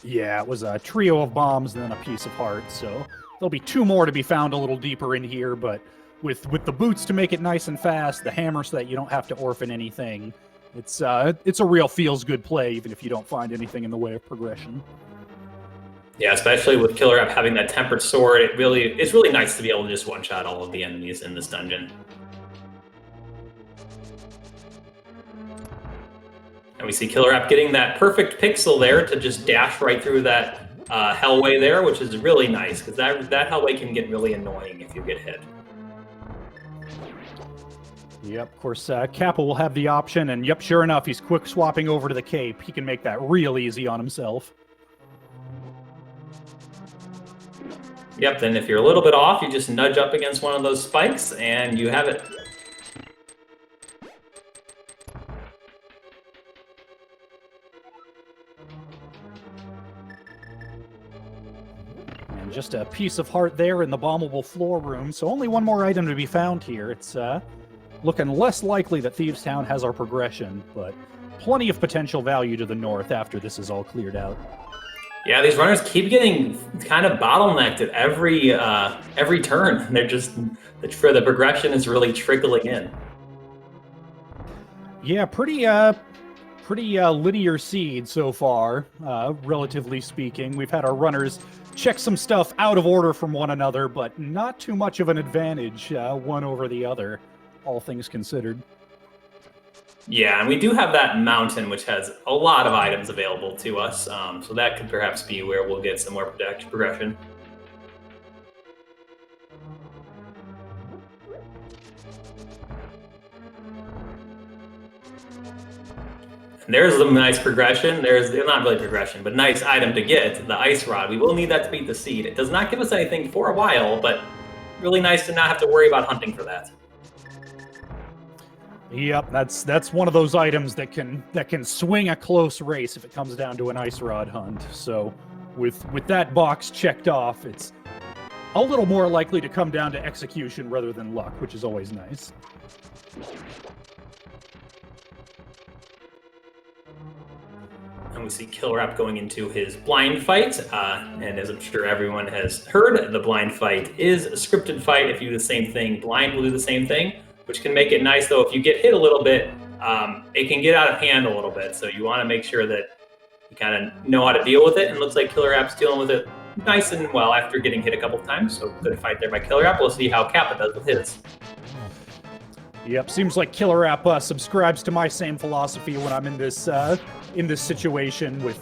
Yeah, it was a trio of bombs and then a piece of heart, so there'll be 2 more to be found a little deeper in here, but with the boots to make it nice and fast, the hammer so that you don't have to orphan anything, it's a real feels-good play, even if you don't find anything in the way of progression. Yeah, especially with KillerApp having that tempered sword, it's really nice to be able to just one-shot all of the enemies in this dungeon. And we see KillerApp getting that perfect pixel there to just dash right through that hellway there, which is really nice, because that hellway can get really annoying if you get hit. Yep, of course, Kappa will have the option, and yep, sure enough, he's quick swapping over to the cape. He can make that real easy on himself. Yep, then if you're a little bit off, you just nudge up against one of those spikes, and you have it. And just a piece of heart there in the bombable floor room, so only 1 more item to be found here. It's looking less likely that Thieves Town has our progression, but plenty of potential value to the north after this is all cleared out. Yeah, these runners keep getting kind of bottlenecked at every turn. They're just the progression is really trickling in. Yeah, pretty linear seed so far, relatively speaking. We've had our runners check some stuff out of order from one another, but not too much of an advantage one over the other, all things considered. Yeah, and we do have that mountain, which has a lot of items available to us, so that could perhaps be where we'll get some more progression. And there's the nice progression. There's not really progression, but nice item to get, the ice rod. We will need that to beat the seed. It does not give us anything for a while, but really nice to not have to worry about hunting for that. Yep, that's one of those items that can swing a close race if it comes down to an ice rod hunt. So with that box checked off, it's a little more likely to come down to execution rather than luck, which is always nice. And we see KillerApp going into his blind fight, and as I'm sure everyone has heard, the blind fight is a scripted fight. If you do the same thing, blind will do the same thing, which can make it nice, though. If you get hit a little bit, it can get out of hand a little bit, so you want to make sure that you kind of know how to deal with it, and it looks like KillerApp's dealing with it nice and well after getting hit a couple of times, so good fight there by KillerApp. We'll see how Kappa does with his. Yep, seems like KillerApp subscribes to my same philosophy when I'm in this situation with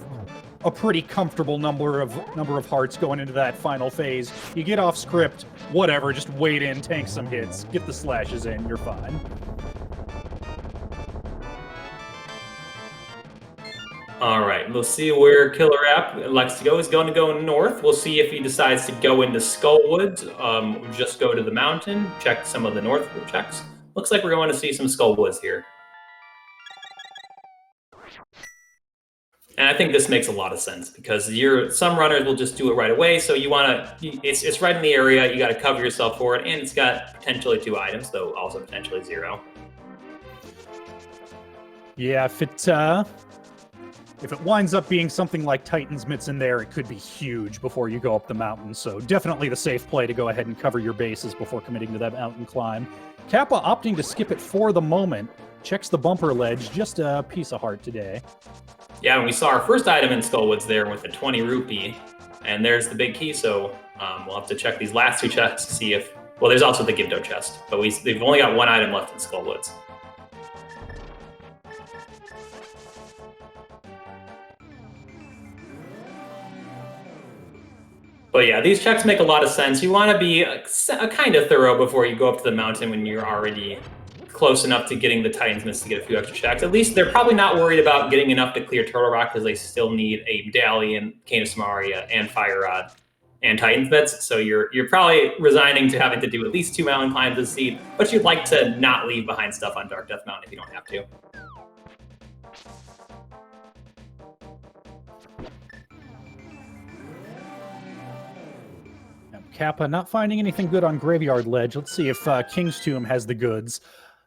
a pretty comfortable number of hearts going into that final phase. You get off script, whatever, just wait in, tank some hits, get the slashes in, you're fine. All right, we'll see where KillerApp likes to go. He's going to go north. We'll see if he decides to go into Skullwoods, just go to the mountain, check some of the north checks. Looks like we're going to see some Skullwoods here. And I think this makes a lot of sense because some runners will just do it right away. So you want to, it's right in the area. You got to cover yourself for it. And it's got potentially 2 items, though also potentially 0. Yeah, if it winds up being something like Titan's Mitts in there, it could be huge before you go up the mountain. So definitely the safe play to go ahead and cover your bases before committing to that mountain climb. Kappa opting to skip it for the moment. Checks the bumper ledge. Just a piece of heart today. Yeah, and we saw our first item in Skullwoods there with the 20 rupee. And there's the big key, so we'll have to check these last 2 chests to see if... Well, there's also the Gibdo chest, but they've only got 1 item left in Skullwoods. But yeah, these checks make a lot of sense. You want to be a kind of thorough before you go up to the mountain when you're already close enough to getting the Titan's Mitts to get a few extra checks. At least they're probably not worried about getting enough to clear Turtle Rock because they still need a Medallion, Cane of Samaria, and Fire Rod, and Titan's Mitts. So you're probably resigning to having to do at least 2 mountain climbs this seed, but you'd like to not leave behind stuff on Dark Death Mountain if you don't have to. Kappa not finding anything good on Graveyard Ledge. Let's see if King's Tomb has the goods.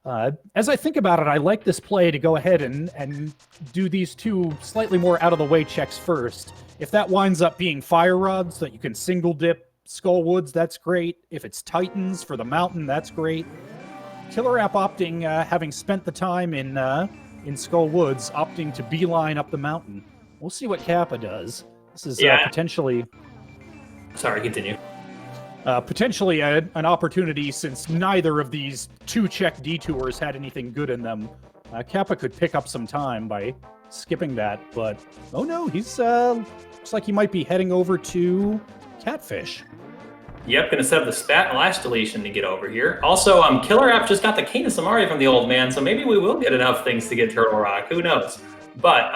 As I think about it, I like this play to go ahead and do these 2 slightly more out-of-the-way checks first. If that winds up being Fire Rods that you can single dip Skullwoods, that's great. If it's Titans for the mountain, that's great. KillerApp opting, having spent the time in Skullwoods, opting to beeline up the mountain. We'll see what Kappa does. This is potentially... Sorry, continue. Potentially an opportunity since neither of these 2-check detours had anything good in them. Kappa could pick up some time by skipping that, but oh no, he's looks like he might be heading over to Catfish. Yep, gonna set up the Spat Lash deletion to get over here. Also, KillerApp just got the Cane of Samaria from the old man, so maybe we will get enough things to get Turtle Rock. Who knows? But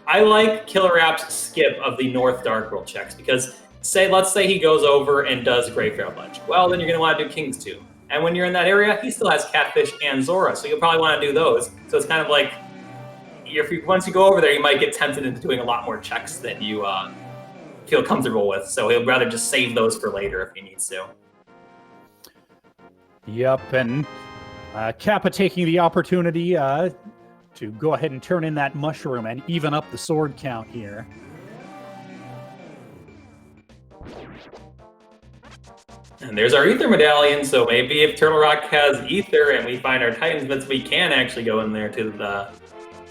I like KillerApp's skip of the North Dark World checks because let's say he goes over and does Graveyard Ledge. Well, then you're going to want to do King's Tomb. And when you're in that area, he still has Catfish and Zora, so you'll probably want to do those. So it's kind of like, once you go over there, you might get tempted into doing a lot more checks than you feel comfortable with. So he'll rather just save those for later if he needs to. Yep, and Kappa taking the opportunity to go ahead and turn in that mushroom and even up the sword count here. And there's our Ether Medallion, so maybe if Turtle Rock has Ether and we find our Titan's Mitts, we can actually go in there to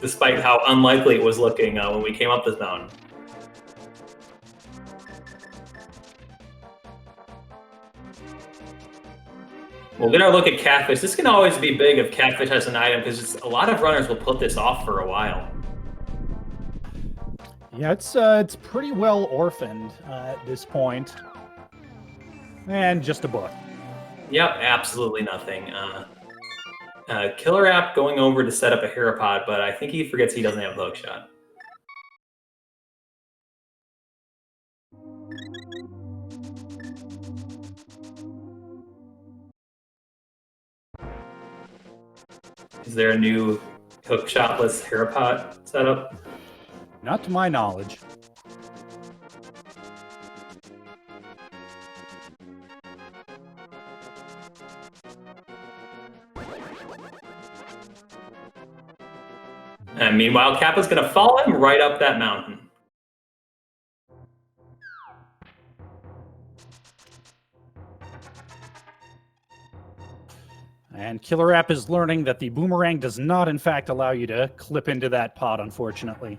despite how unlikely it was looking when we came up this mountain. We'll get our look at Catfish. This can always be big if Catfish has an item, because a lot of runners will put this off for a while. Yeah, it's pretty well orphaned at this point. And just a book. Yep, absolutely nothing. KillerApp going over to set up a Herapod, but I think he forgets he doesn't have the hookshot. Is there a new hookshotless Herapod setup? Not to my knowledge. And meanwhile, Kappa's going to follow him right up that mountain. And KillerApp is learning that the boomerang does not, in fact, allow you to clip into that pot, unfortunately.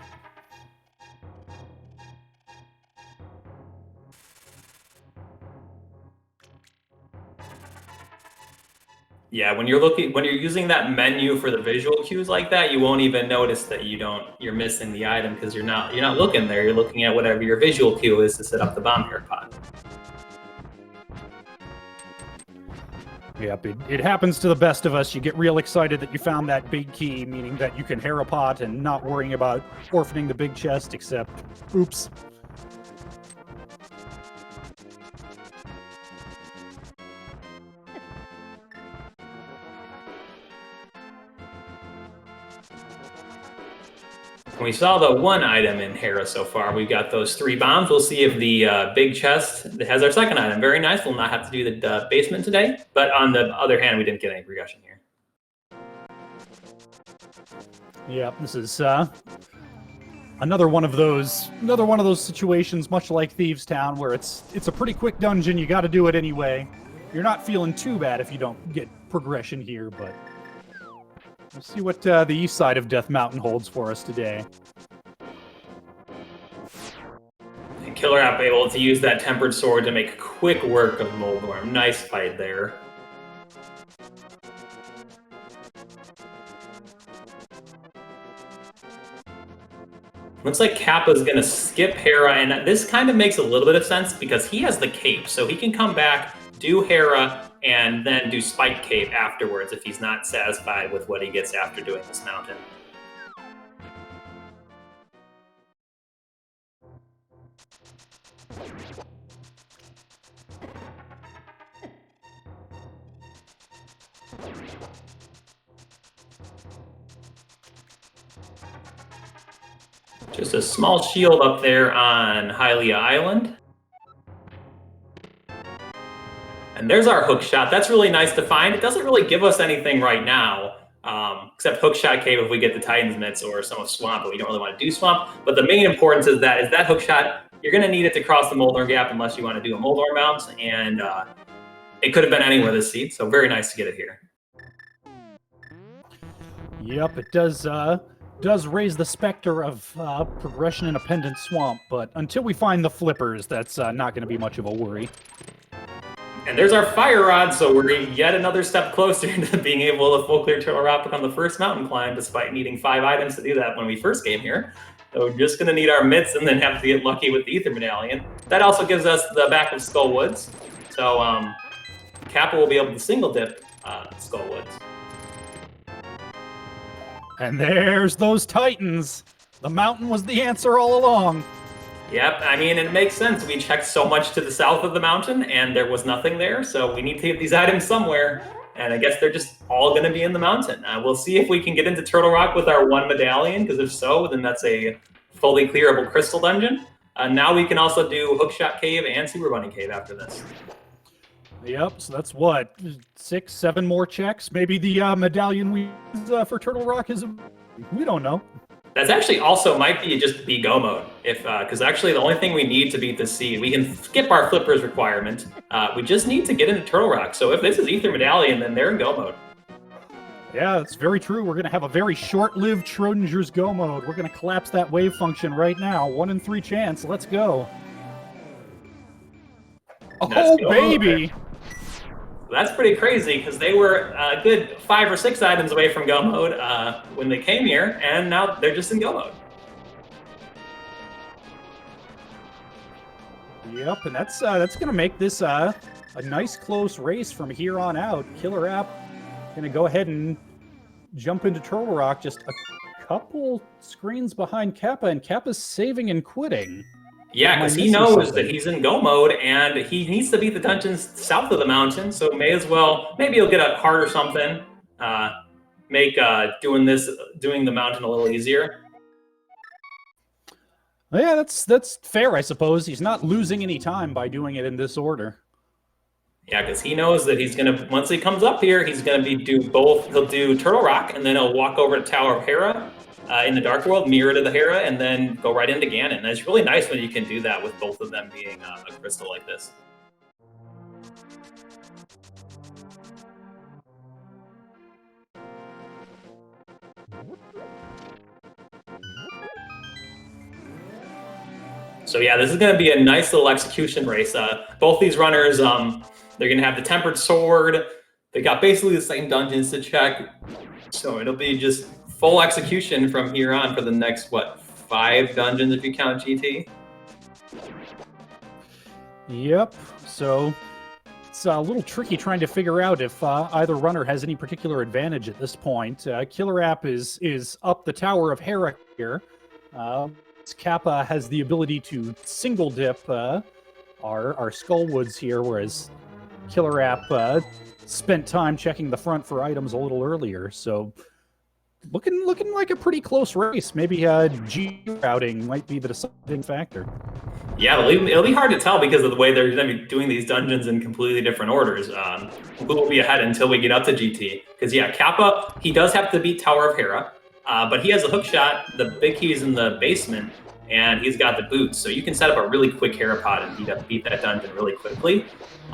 Yeah, when you're using that menu for the visual cues like that, you won't even notice that you're missing the item because you're not looking there. You're looking at whatever your visual cue is to set up the bomb Herapod. Yep, it happens to the best of us. You get real excited that you found that big key, meaning that you can Herapod and not worrying about orphaning the big chest, except, oops. We saw the one item in Hera so far. We've got those 3 bombs. We'll see if the big chest has our second item. Very nice. We'll not have to do the basement today. But on the other hand, we didn't get any progression here. Yeah, this is another one of those situations, much like Thieves Town, where it's a pretty quick dungeon. You got to do it anyway. You're not feeling too bad if you don't get progression here, but we'll see what the east side of Death Mountain holds for us today. And KillerApp able to use that tempered sword to make quick work of Moldworm. Nice fight there. Looks like Kappa's going to skip Hera, and this kind of makes a little bit of sense because he has the cape, so he can come back, do Hera, and then do Spike Cape afterwards if he's not satisfied with what he gets after doing this mountain. Just a small shield up there on Hylia Island. And there's our hook shot. That's really nice to find. It doesn't really give us anything right now, except hook shot cave if we get the Titan's Mitts or some of Swamp, but we don't really want to do Swamp. But the main importance is that hook shot, you're going to need it to cross the Moldorm gap unless you want to do a Moldorm mount, and it could have been anywhere this seed, so very nice to get it here. Yep, it does raise the specter of progression in a pendant swamp, but until we find the flippers, that's not going to be much of a worry. And there's our fire rod, so we're yet another step closer to being able to full clear Turtle Rock on the first mountain climb, despite needing 5 items to do that when we first came here. So we're just going to need our mitts and then have to get lucky with the Ether Medallion. That also gives us the back of Skullwoods. So Kappa will be able to single dip Skullwoods. And there's those Titans. The mountain was the answer all along. Yep, I mean, it makes sense. We checked so much to the south of the mountain, and there was nothing there, so we need to get these items somewhere, and I guess they're just all going to be in the mountain. We'll see if we can get into Turtle Rock with our 1 medallion, because if so, then that's a fully clearable crystal dungeon. Now we can also do Hookshot Cave and Super Bunny Cave after this. Yep, so that's what, 6, 7 more checks? Maybe the medallion we use for Turtle Rock is... we don't know. That's actually also might be just be go mode, because actually the only thing we need to beat this seed, we can skip our flippers requirement. We just need to get into Turtle Rock. So if this is Ether Medallion, then they're in go mode. Yeah, that's very true. We're going to have a very short-lived Schrodinger's go mode. We're going to collapse that wave function right now. 1 in 3 chance. Let's go. Oh, baby! That's pretty crazy because they were a good 5 or 6 items away from go mode when they came here, and now they're just in go mode. Yep, and that's going to make this a nice close race from here on out. KillerApp going to go ahead and jump into Turtle Rock just a couple screens behind Kappa, and Kappa's saving and quitting. Yeah, because he knows that he's in go mode, and he needs to beat the dungeons south of the mountain, so may as well, maybe he'll get a heart or something, make doing the mountain a little easier. Yeah, that's fair, I suppose. He's not losing any time by doing it in this order. Yeah, because he knows that he's going to, once he comes up here, he's going to do both. He'll do Turtle Rock, and then he'll walk over to Tower of Hera, in the Dark World, mirror to the Hera, and then go right into Ganon. And it's really nice when you can do that with both of them being a crystal like this. So yeah, this is going to be a nice little execution race. Both these runners, they're going to have the Tempered Sword. They got basically the same dungeons to check. So it'll be just full execution from here on for the next, 5 dungeons if you count GT? Yep, so it's a little tricky trying to figure out if either runner has any particular advantage at this point. KillerApp is up the Tower of Hera here. Kappa has the ability to single dip our Skullwoods here, whereas KillerApp spent time checking the front for items a little earlier, so looking like a pretty close race. Maybe G routing might be the deciding factor. Yeah, it'll be hard to tell because of the way they're going to be doing these dungeons in completely different orders. Who will be ahead until we get up to GT? Because yeah, Kappa, he does have to beat Tower of Hera, but he has a hook shot. The big key is in the basement, and he's got the boots, so you can set up a really quick Hera pod and beat that dungeon really quickly.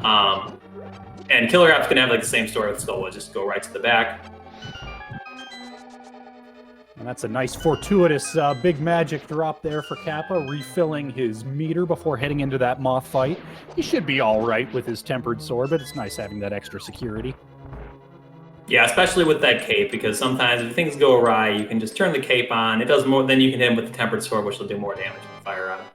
And KillerApp's going to have like the same story with Skull. We'll just go right to the back. And that's a nice fortuitous big magic drop there for Kappa, refilling his meter before heading into that moth fight. He should be all right with his tempered sword, but it's nice having that extra security. Yeah, especially with that cape, because sometimes if things go awry, you can just turn the cape on. It does more, then you can hit him with the tempered sword, which will do more damage with fire on him.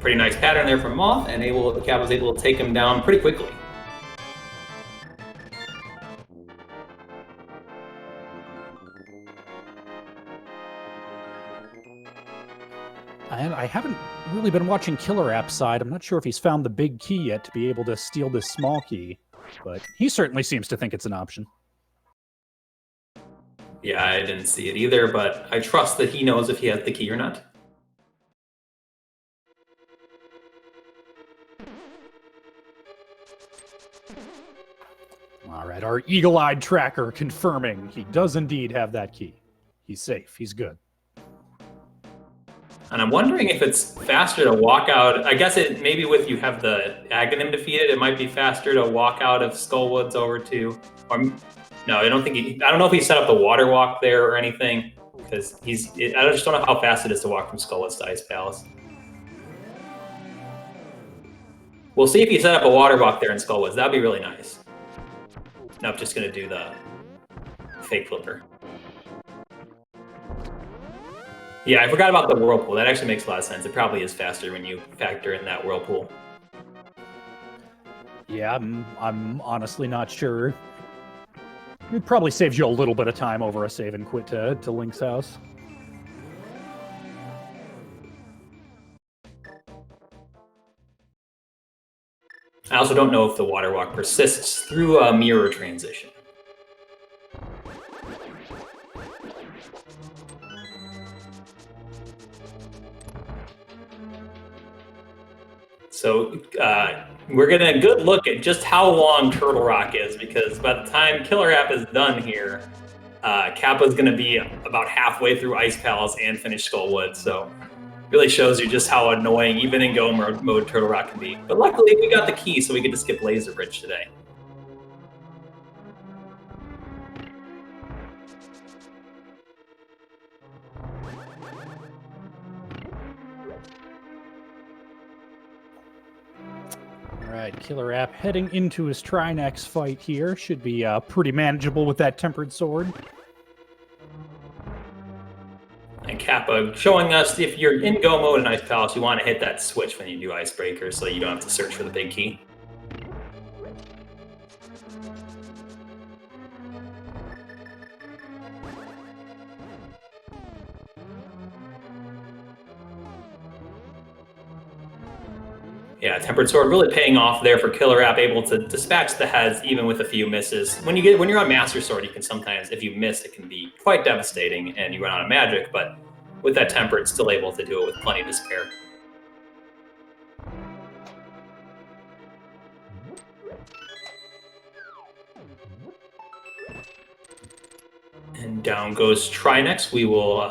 Pretty nice pattern there from Moth, and Cap was able to take him down pretty quickly. And I haven't really been watching KillerApp's side. I'm not sure if he's found the big key yet to be able to steal this small key, but he certainly seems to think it's an option. Yeah, I didn't see it either, but I trust that he knows if he has the key or not. All right, our eagle-eyed tracker confirming he does indeed have that key. He's safe. He's good. And I'm wondering if it's faster to walk out. I guess it maybe with you have the Aghanim defeated, it might be faster to walk out of Skullwoods over to. Or, no, I don't think I don't know if he set up the water walk there or anything, because I just don't know how fast it is to walk from Skullwoods to Ice Palace. We'll see if he set up a water walk there in Skullwoods. That'd be really nice. No, I'm just gonna do the fake flipper. Yeah, I forgot about the whirlpool. That actually makes a lot of sense. It probably is faster when you factor in that whirlpool. Yeah, I'm honestly not sure. It probably saves you a little bit of time over a save and quit to Link's house. I also don't know if the water walk persists through a mirror transition. So we're getting a good look at just how long Turtle Rock is, because by the time KillerApp is done here, Kappa is going to be about halfway through Ice Palace and finish Skullwood. So really shows you just how annoying even in go mode Turtle Rock can be. But luckily we got the key, so we get to skip Laser Bridge today. All right, KillerApp heading into his Trinex fight here. Should be pretty manageable with that tempered sword. And Kappa showing us if you're in go mode in Ice Palace, you want to hit that switch when you do Icebreaker so you don't have to search for the big key. Yeah, Tempered Sword really paying off there for KillerApp, able to dispatch the heads even with a few misses. When you're on Master Sword, you can sometimes, if you miss, it can be quite devastating and you run out of magic, but with that Tempered, still able to do it with plenty to spare. And down goes Trinex. We will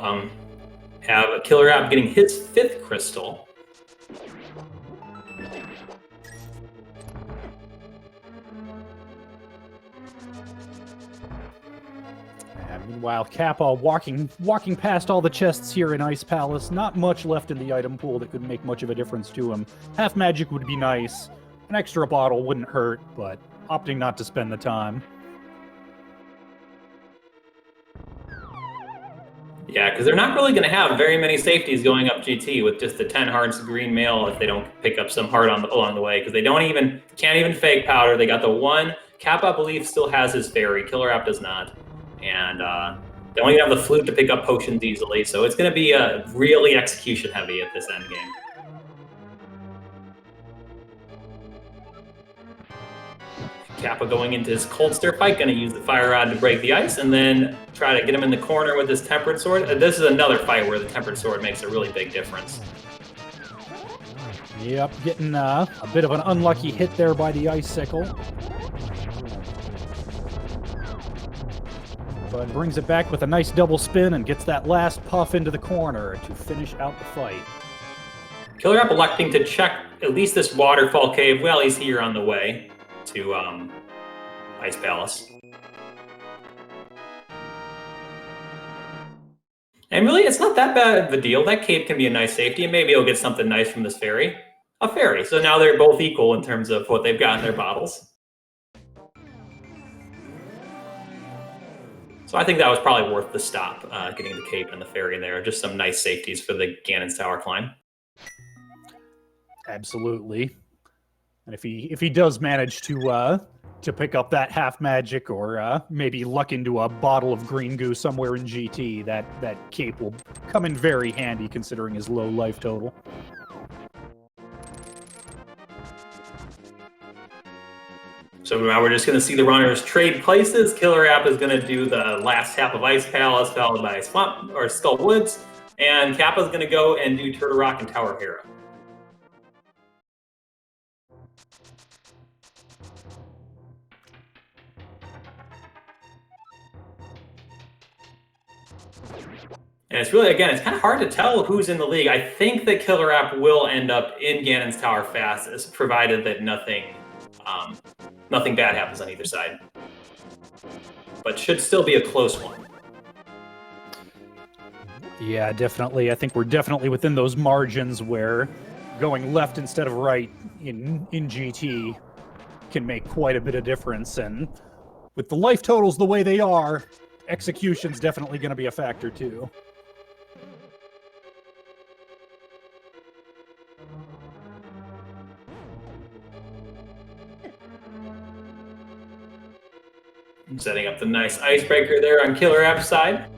have KillerApp getting his 5th crystal. Meanwhile, Kappa walking past all the chests here in Ice Palace. Not much left in the item pool that could make much of a difference to him. Half magic would be nice. An extra bottle wouldn't hurt, but opting not to spend the time. Yeah, because they're not really going to have very many safeties going up GT with just the 10 hearts green mail if they don't pick up some heart along the way, because they can't even fake powder. They got the one. Kappa, I believe, still has his fairy. KillerApp does not. And they don't even have the flute to pick up potions easily, so it's going to be really execution heavy at this end game. Kappa going into his cold stare fight, going to use the fire rod to break the ice, and then try to get him in the corner with his tempered sword. This is another fight where the tempered sword makes a really big difference. Yep, getting a bit of an unlucky hit there by the icicle. But brings it back with a nice double spin and gets that last puff into the corner to finish out the fight. KillerApp electing to check at least this waterfall cave while he's here on the way to Ice Palace. And really, it's not that bad of a deal. That cave can be a nice safety, and maybe he'll get something nice from this fairy. A fairy. So now they're both equal in terms of what they've got in their bottles. So I think that was probably worth the stop, getting the cape and the fairy there. Just some nice safeties for the Ganon's Tower climb. Absolutely. And if he does manage to pick up that half magic or maybe luck into a bottle of green goo somewhere in GT, that cape will come in very handy considering his low life total. So now we're just going to see the runners trade places. KillerApp is going to do the last half of Ice Palace, followed by Swamp or Skull Woods, and Kappa is going to go and do Turtle Rock and Tower Hero. And it's really, again, it's kind of hard to tell who's in the league. I think that KillerApp will end up in Ganon's Tower fastest, provided that nothing bad happens on either side. But should still be a close one. Yeah, definitely. I think we're definitely within those margins where going left instead of right in GT can make quite a bit of difference. And with the life totals the way they are, execution's definitely going to be a factor too. Setting up the nice icebreaker there on KillerApp's side.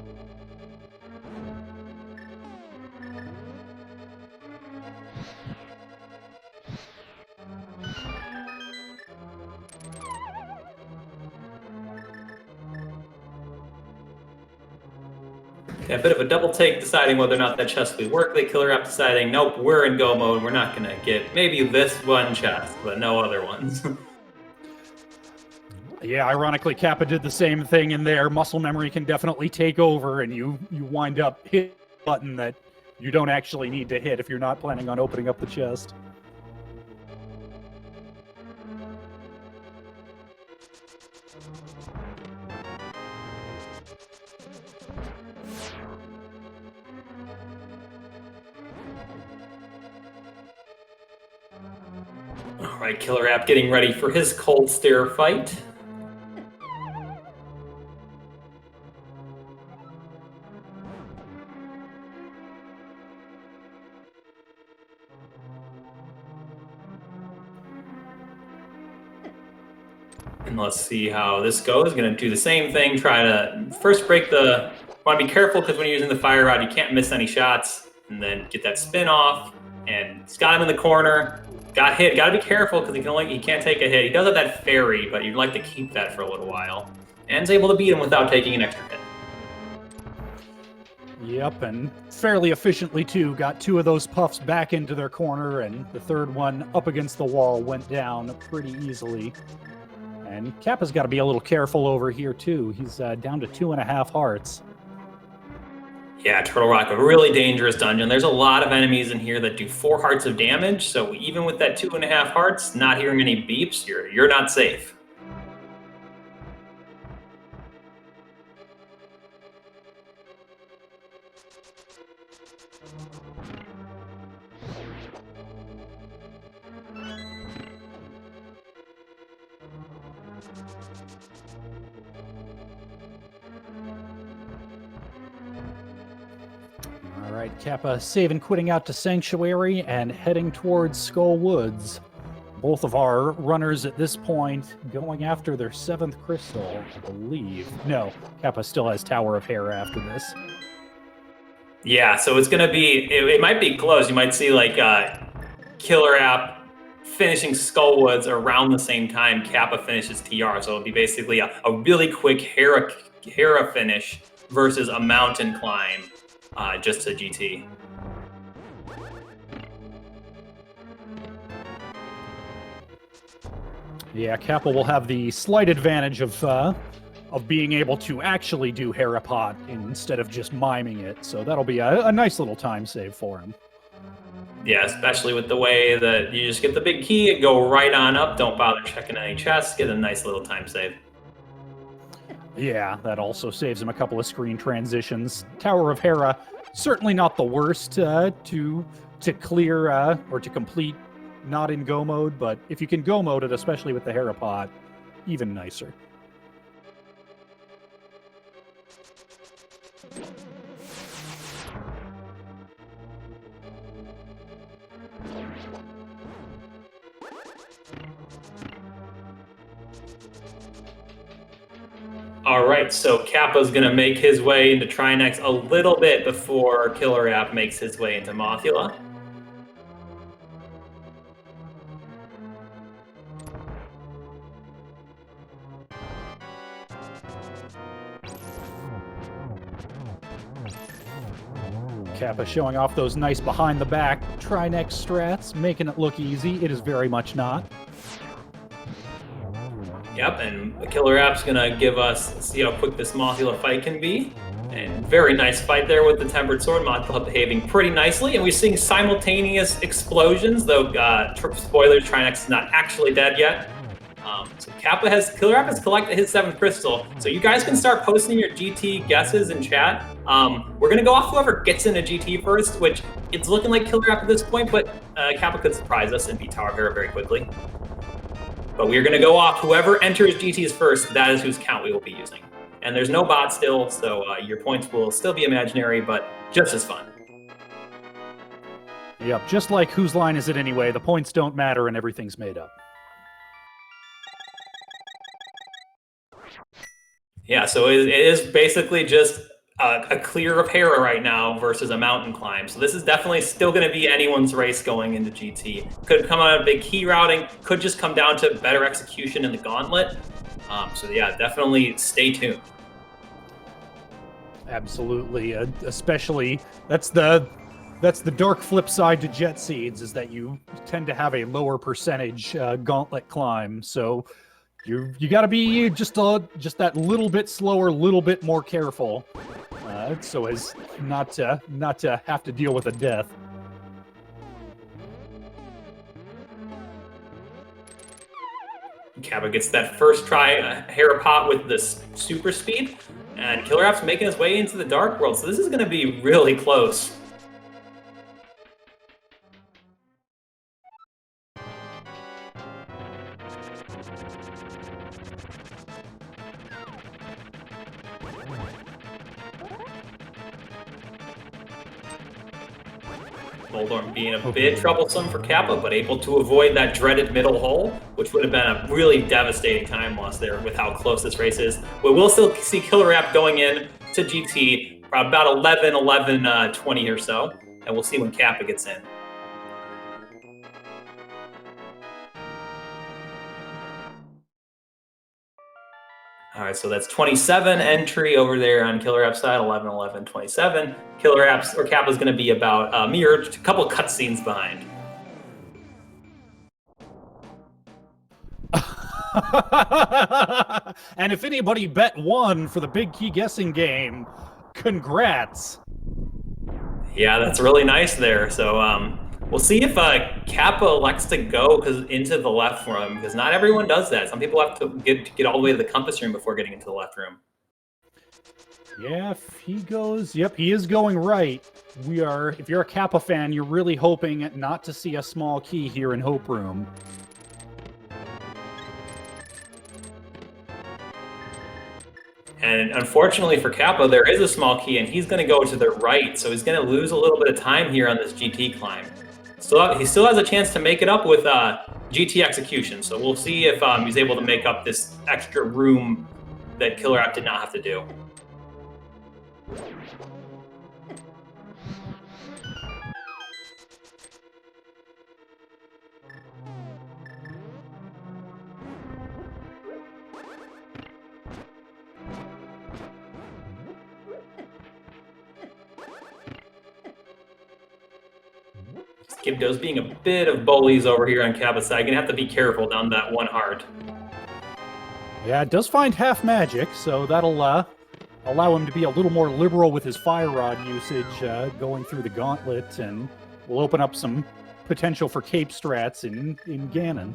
Yeah, a bit of a double take deciding whether or not that chest will work. KillerApp deciding, nope, we're in go mode. We're not going to get maybe this one chest, but no other ones. Yeah, ironically, Kappa did the same thing in there. Muscle memory can definitely take over, and you wind up hitting a button that you don't actually need to hit if you're not planning on opening up the chest. All right, KillerApp getting ready for his cold stare fight. And let's see how this goes. Going to do the same thing. Try to first break the... Want to be careful because when you're using the fire rod, you can't miss any shots. And then get that spin off. And it's got him in the corner. Got hit. Got to be careful because he can't take a hit. He does have that fairy, but you'd like to keep that for a little while. And is able to beat him without taking an extra hit. Yep, and fairly efficiently too. Got two of those puffs back into their corner, and the third one up against the wall went down pretty easily. And Kappa's got to be a little careful over here, too. He's down to 2.5 hearts. Yeah, Turtle Rock, a really dangerous dungeon. There's a lot of enemies in here that do 4 hearts of damage, so even with that 2.5 hearts, not hearing any beeps, you're not safe. All right, Kappa saving, quitting out to Sanctuary and heading towards Skull Woods. Both of our runners at this point going after their 7th crystal, I believe. No, Kappa still has Tower of Hair after this. Yeah, so it's going to be... It might be close. You might see, like, KillerApp finishing Skullwoods around the same time Kappa finishes TR. So it'll be basically a really quick Hera finish versus a mountain climb just to GT. Yeah, Kappa will have the slight advantage of being able to actually do Hera Pot instead of just miming it. So that'll be a nice little time save for him. Yeah, especially with the way that you just get the big key and go right on up. Don't bother checking any chests. Get a nice little time save. Yeah, that also saves him a couple of screen transitions. Tower of Hera, certainly not the worst to clear or to complete not in go mode, but if you can go mode it, especially with the Hera Pod, even nicer. All right, so Kappa's going to make his way into Trinex a little bit before KillerApp makes his way into Mothula. Kappa showing off those nice behind-the-back Trinex strats, making it look easy. It is very much not. Yep, and KillerApp's gonna give us, see how quick this Mothula fight can be. And very nice fight there with the Tempered Sword. Mothula behaving pretty nicely, and we're seeing simultaneous explosions, though spoilers, Trinex is not actually dead yet. So KillerApp has collected his 7th crystal, so you guys can start posting your GT guesses in chat. We're gonna go off whoever gets into GT first, which it's looking like KillerApp at this point, but Kappa could surprise us and beat Tower of Hera very quickly. But we're gonna go off whoever enters GTs first, that is whose count we will be using. And there's no bot still, so your points will still be imaginary, but just as fun. Yep, just like whose line is it anyway, the points don't matter and everything's made up. Yeah, so it is basically just a clear of Hera right now versus a mountain climb. So this is definitely still going to be anyone's race going into GT. Could come out of big key routing, could just come down to better execution in the gauntlet. So yeah, definitely stay tuned. Absolutely, especially that's the dark flip side to Jet Seeds, is that you tend to have a lower percentage gauntlet climb. So you got to be just that little bit slower, little bit more careful, so as not to have to deal with a death. Kappa gets that first try Hera Pot with this super speed, and KillerApp's making his way into the Dark World, so this is going to be really close. Boldorm being a bit troublesome for Kappa, but able to avoid that dreaded middle hole, which would have been a really devastating time loss there with how close this race is. We will still see KillerApp going in to GT about 11:20 or so, and we'll see when Kappa gets in. All right, so that's 27 entry over there on KillerApp's side, 11:27. KillerApp's or Kappa's going to be about a mere couple cutscenes behind. And if anybody bet 1 for the big key guessing game, congrats. Yeah, that's really nice there. So we'll see if Kappa elects to go into the left room, because not everyone does that. Some people have to get all the way to the compass room before getting into the left room. Yeah, if he goes, yep, he is going right. If you're a Kappa fan, you're really hoping not to see a small key here in Hope Room. And unfortunately for Kappa, there is a small key, and he's going to go to the right, so he's going to lose a little bit of time here on this GT climb. He still has a chance to make it up with GT execution, so we'll see if he's able to make up this extra room that KillerApp did not have to do. Skibdo's being a bit of bullies over here on Kappa's side. Gonna have to be careful down that one heart. Yeah, it does find half magic, so that'll allow him to be a little more liberal with his fire rod usage going through the gauntlet, and will open up some potential for cape strats in Ganon.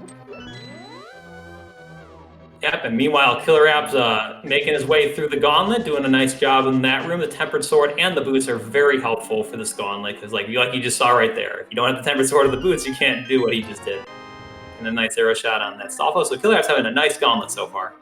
Yep, and meanwhile, KillerApp's making his way through the gauntlet, doing a nice job in that room. The tempered sword and the boots are very helpful for this gauntlet, because like you just saw right there, if you don't have the tempered sword or the boots, you can't do what he just did. And a nice arrow shot on that Stalfo. So KillerApp's having a nice gauntlet so far.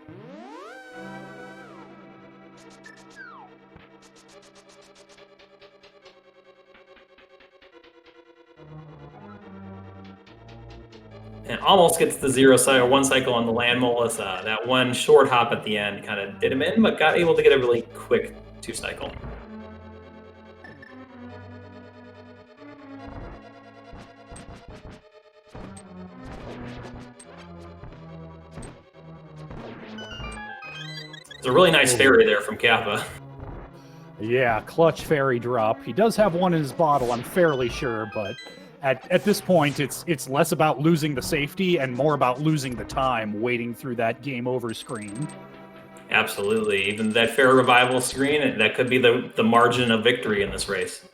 And almost gets the 1 cycle on the land molus. That one short hop at the end kind of did him in, but got able to get a really quick 2 cycle. It's a really nice fairy there from Kappa. Yeah, clutch fairy drop. He does have one in his bottle, I'm fairly sure, but at this point, it's less about losing the safety and more about losing the time waiting through that game over screen. Absolutely. Even that fairy revival screen, that could be the margin of victory in this race.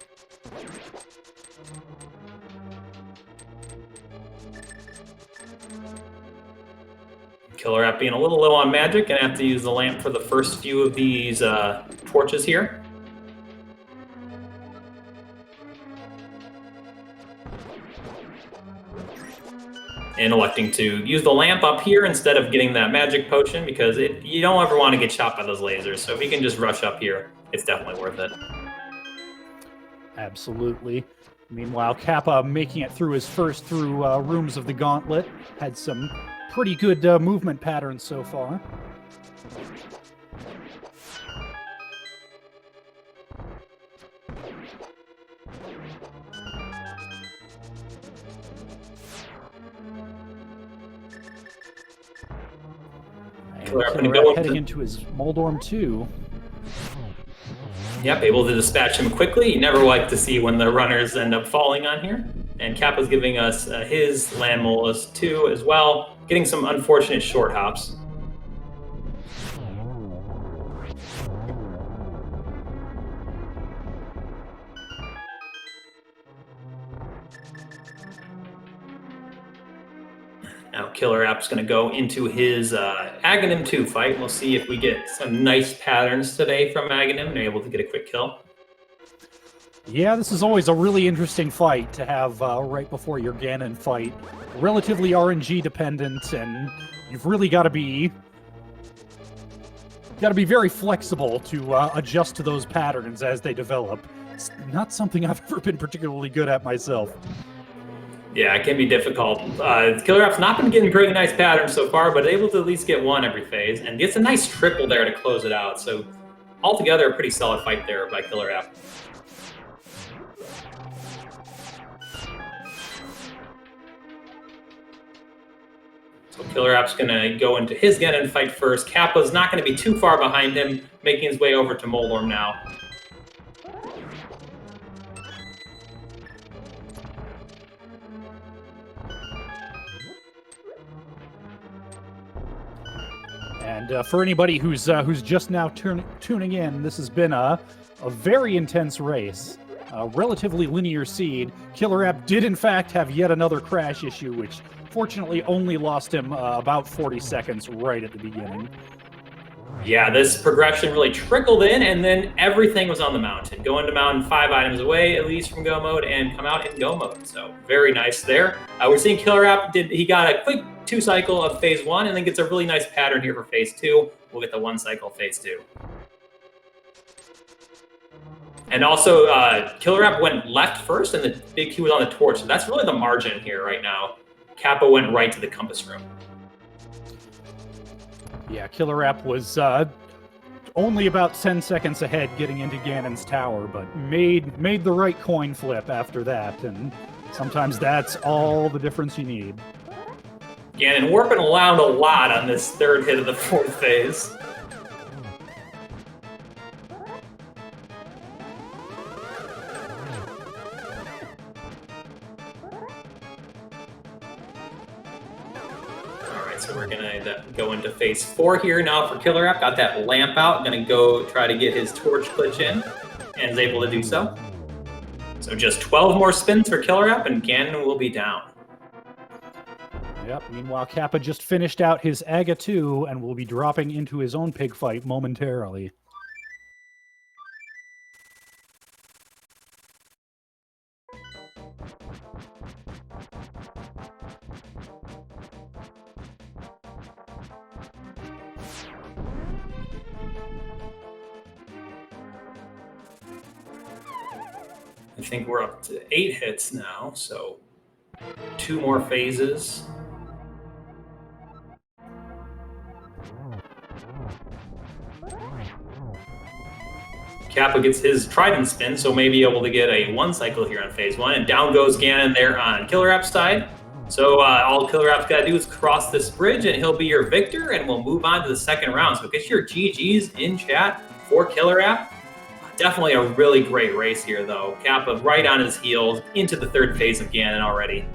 KillerApp being a little low on magic, and have to use the lamp for the first few of these torches here. And electing to use the lamp up here instead of getting that magic potion, because you don't ever want to get shot by those lasers. So if you can just rush up here, it's definitely worth it. Absolutely. Meanwhile, Kappa making it through his first rooms of the gauntlet. Had some pretty good movement patterns so far. KillerApp heading into his Moldorm 2. Yep, able to dispatch him quickly. You never like to see when the runners end up falling on here. And Kappa's giving us his Land Molus 2 as well, getting some unfortunate short hops. Now KillerApp's going to go into his Aghanim 2 fight. We'll see if we get some nice patterns today from Aghanim and are able to get a quick kill. Yeah, this is always a really interesting fight to have right before your Ganon fight. Relatively RNG dependent, and you've really got to be very flexible to adjust to those patterns as they develop. It's not something I've ever been particularly good at myself. Yeah, it can be difficult. KillerApp's not been getting pretty nice patterns so far, but able to at least get one every phase, and gets a nice triple there to close it out. So altogether, a pretty solid fight there by KillerApp. So KillerApp's going to go into his Ganon fight first. Kappa's not going to be too far behind him, making his way over to Moldorm now. And for anybody who's just now tuning in, this has been a very intense race. A relatively linear seed. KillerApp did in fact have yet another crash issue, which fortunately only lost him about 40 seconds right at the beginning. Yeah, this progression really trickled in, and then everything was on the mountain. Go into mountain 5 items away, at least from go mode, and come out in go mode. So very nice there. We're seeing KillerApp he got a quick 2 cycle of phase 1, and then gets a really nice pattern here for phase 2. We'll get the 1 cycle phase 2. And also, KillerApp went left first, and the big Q was on the torch. So that's really the margin here right now. Kappa went right to the compass room. Yeah, KillerApp was only about 10 seconds ahead getting into Ganon's tower, but made the right coin flip after that, and sometimes that's all the difference you need. Ganon warping around a lot on this 3rd hit of the 4th phase. right, so we're gonna go into phase 4 here now for KillerApp. Got that lamp out, gonna go try to get his torch glitch in, and is able to do so. So just 12 more spins for KillerApp, and Ganon will be down. Yep, meanwhile, Kappa just finished out his Aga 2 and will be dropping into his own pig fight momentarily. I think we're up to 8 hits now, so 2 more phases. Kappa gets his trident spin, so may be able to get a 1 cycle here on phase 1, and down goes Ganon there on KillerApp's side. So all KillerApp's got to do is cross this bridge, and he'll be your victor, and we'll move on to the second round. So get your GGs in chat for KillerApp. Definitely a really great race here, though. Kappa right on his heels into the 3rd phase of Ganon already.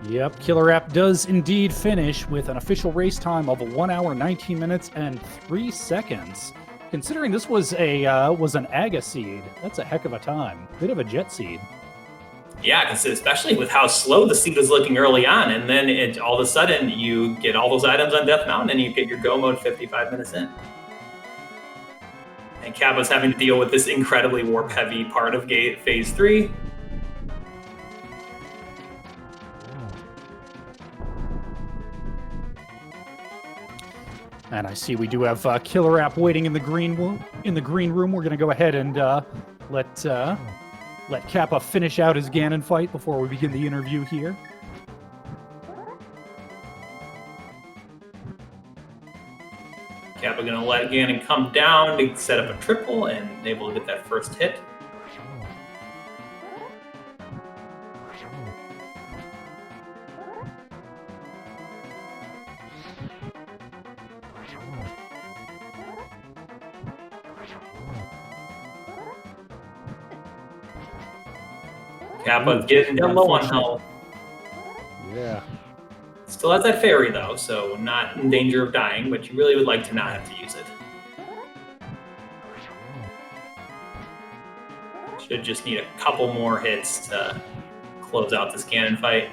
Yep, KillerApp does indeed finish with an official race time of 1 hour, 19 minutes, and 3 seconds. Considering this was an Aga seed, that's a heck of a time. Bit of a jet seed. Yeah, because especially with how slow the seed was looking early on, and then all of a sudden you get all those items on Death Mountain, and you get your go mode 55 minutes in. And Kappa's having to deal with this incredibly warp-heavy part of phase 3. And I see we do have KillerApp waiting in the green room. We're going to go ahead and let Kappa finish out his Ganon fight before we begin the interview here. Kappa gonna let Ganon come down to set up a triple and able to get that first hit. Kappa's getting low on health. Yeah. Still has that fairy though, so not in danger of dying, but you really would like to not have to use it. Should just need a couple more hits to close out this Ganon fight.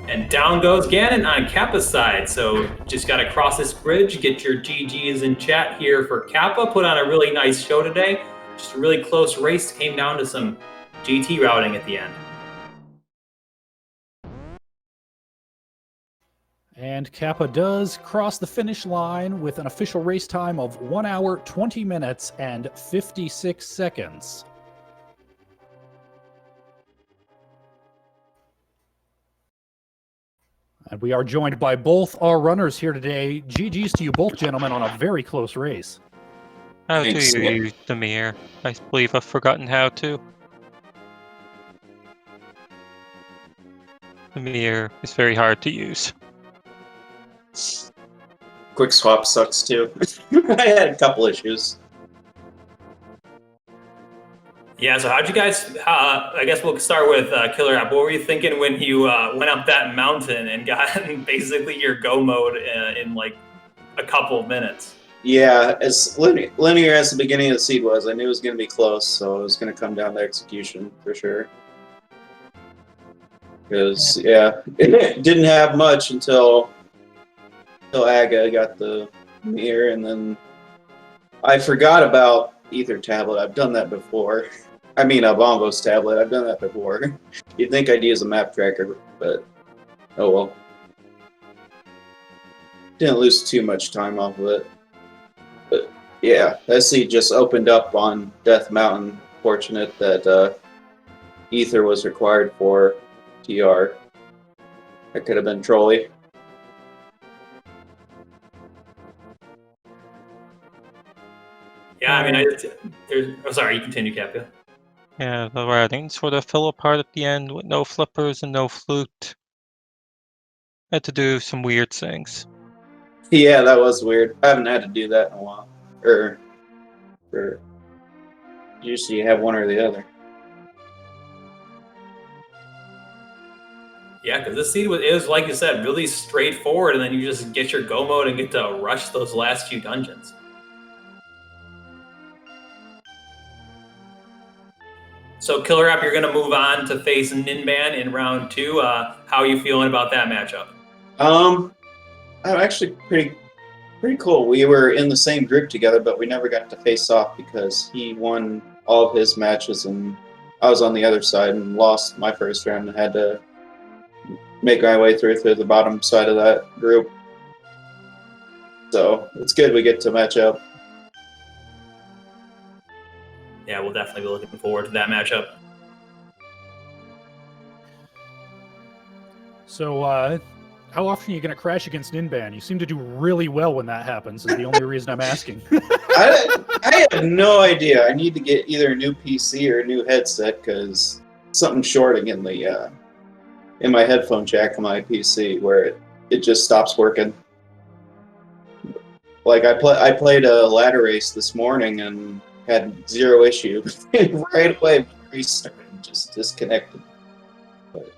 And down goes Ganon on Kappa's side, so just gotta cross this bridge, get your GGs in chat here for Kappa. Put on a really nice show today. Just a really close race, came down to some GT routing at the end. And Kappa does cross the finish line with an official race time of 1 hour, 20 minutes, and 56 seconds. And we are joined by both our runners here today. GG's to you both, gentlemen, on a very close race. How do you use the mirror? I believe I've forgotten how to. The mirror is very hard to use. Quick swap sucks too. I had a couple issues. Yeah, so how'd you guys, I guess we'll start with KillerApp. What were you thinking when you went up that mountain and got basically your go mode in like a couple of minutes? Yeah, as linear as the beginning of the seed was, I knew it was going to be close, so it was going to come down to execution for sure. Because, yeah, it didn't have much until Aga got the mirror, and then I forgot about Ether Tablet. I've done that before. I mean, a Bombos Tablet. I've done that before. You'd think I'd use a map tracker, but oh well. Didn't lose too much time off of it. But yeah, that seed just opened up on Death Mountain. Fortunate that Ether was required for TR. That could have been Trolley. Yeah, I mean, oh, sorry, you continue, Kappa. Yeah, the routing sort of fell apart at the end with no flippers and no flute. Had to do some weird things. Yeah, that was weird. I haven't had to do that in a while. Or usually you have one or the other. Yeah, because this seed is, like you said, really straightforward, and then you just get your go mode and get to rush those last few dungeons. So, KillerApp, you're going to move on to face Ninban in round 2. How are you feeling about that matchup? I'm actually pretty cool. We were in the same group together, but we never got to face off because he won all of his matches, and I was on the other side and lost my first round and had to make my way through the bottom side of that group. So it's good we get to match up. Yeah, we'll definitely be looking forward to that matchup. So, how often are you going to crash against Ninban? You seem to do really well when that happens, is the only reason I'm asking. I have no idea. I need to get either a new PC or a new headset because something's shorting in the in my headphone jack on my PC where it just stops working. Like I played a ladder race this morning and had zero issue. Right away, restarted, just disconnected. But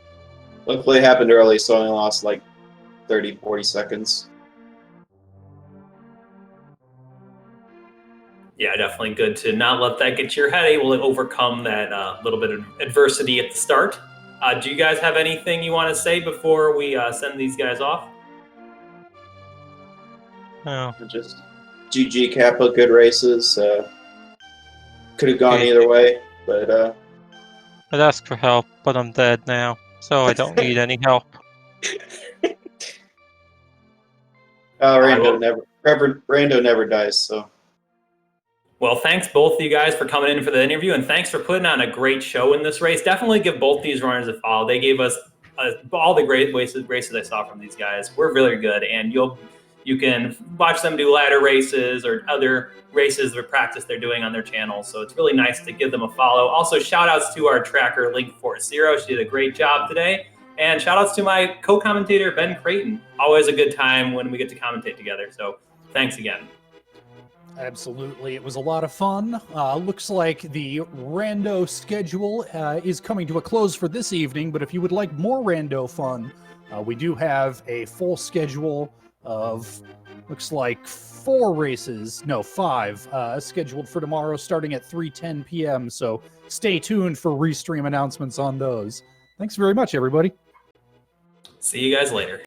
luckily it happened early, so I only lost like 30, 40 seconds. Yeah, definitely good to not let that get to your head, able to overcome that little bit of adversity at the start. Do you guys have anything you want to say before we send these guys off? Oh, Just GG Kappa, good races. Could have gone either way, but I'd ask for help, but I'm dead now, so I don't need any help. Rando never dies, so. Well, thanks both of you guys for coming in for the interview, and thanks for putting on a great show in this race. Definitely give both these runners a follow. They gave us all the great races I saw from these guys. We're really good, and you can watch them do ladder races or other races or practice they're doing on their channel. So it's really nice to give them a follow. Also, shout outs to our tracker, Link40. She did a great job today. And shout outs to my co-commentator, Ben Creighton. Always a good time when we get to commentate together. So thanks again. Absolutely. It was a lot of fun. Looks like the rando schedule is coming to a close for this evening, but if you would like more rando fun, we do have a full schedule of, looks like 5 scheduled for tomorrow starting at 3:10 p.m. So stay tuned for restream announcements on those. Thanks very much, everybody. See you guys later.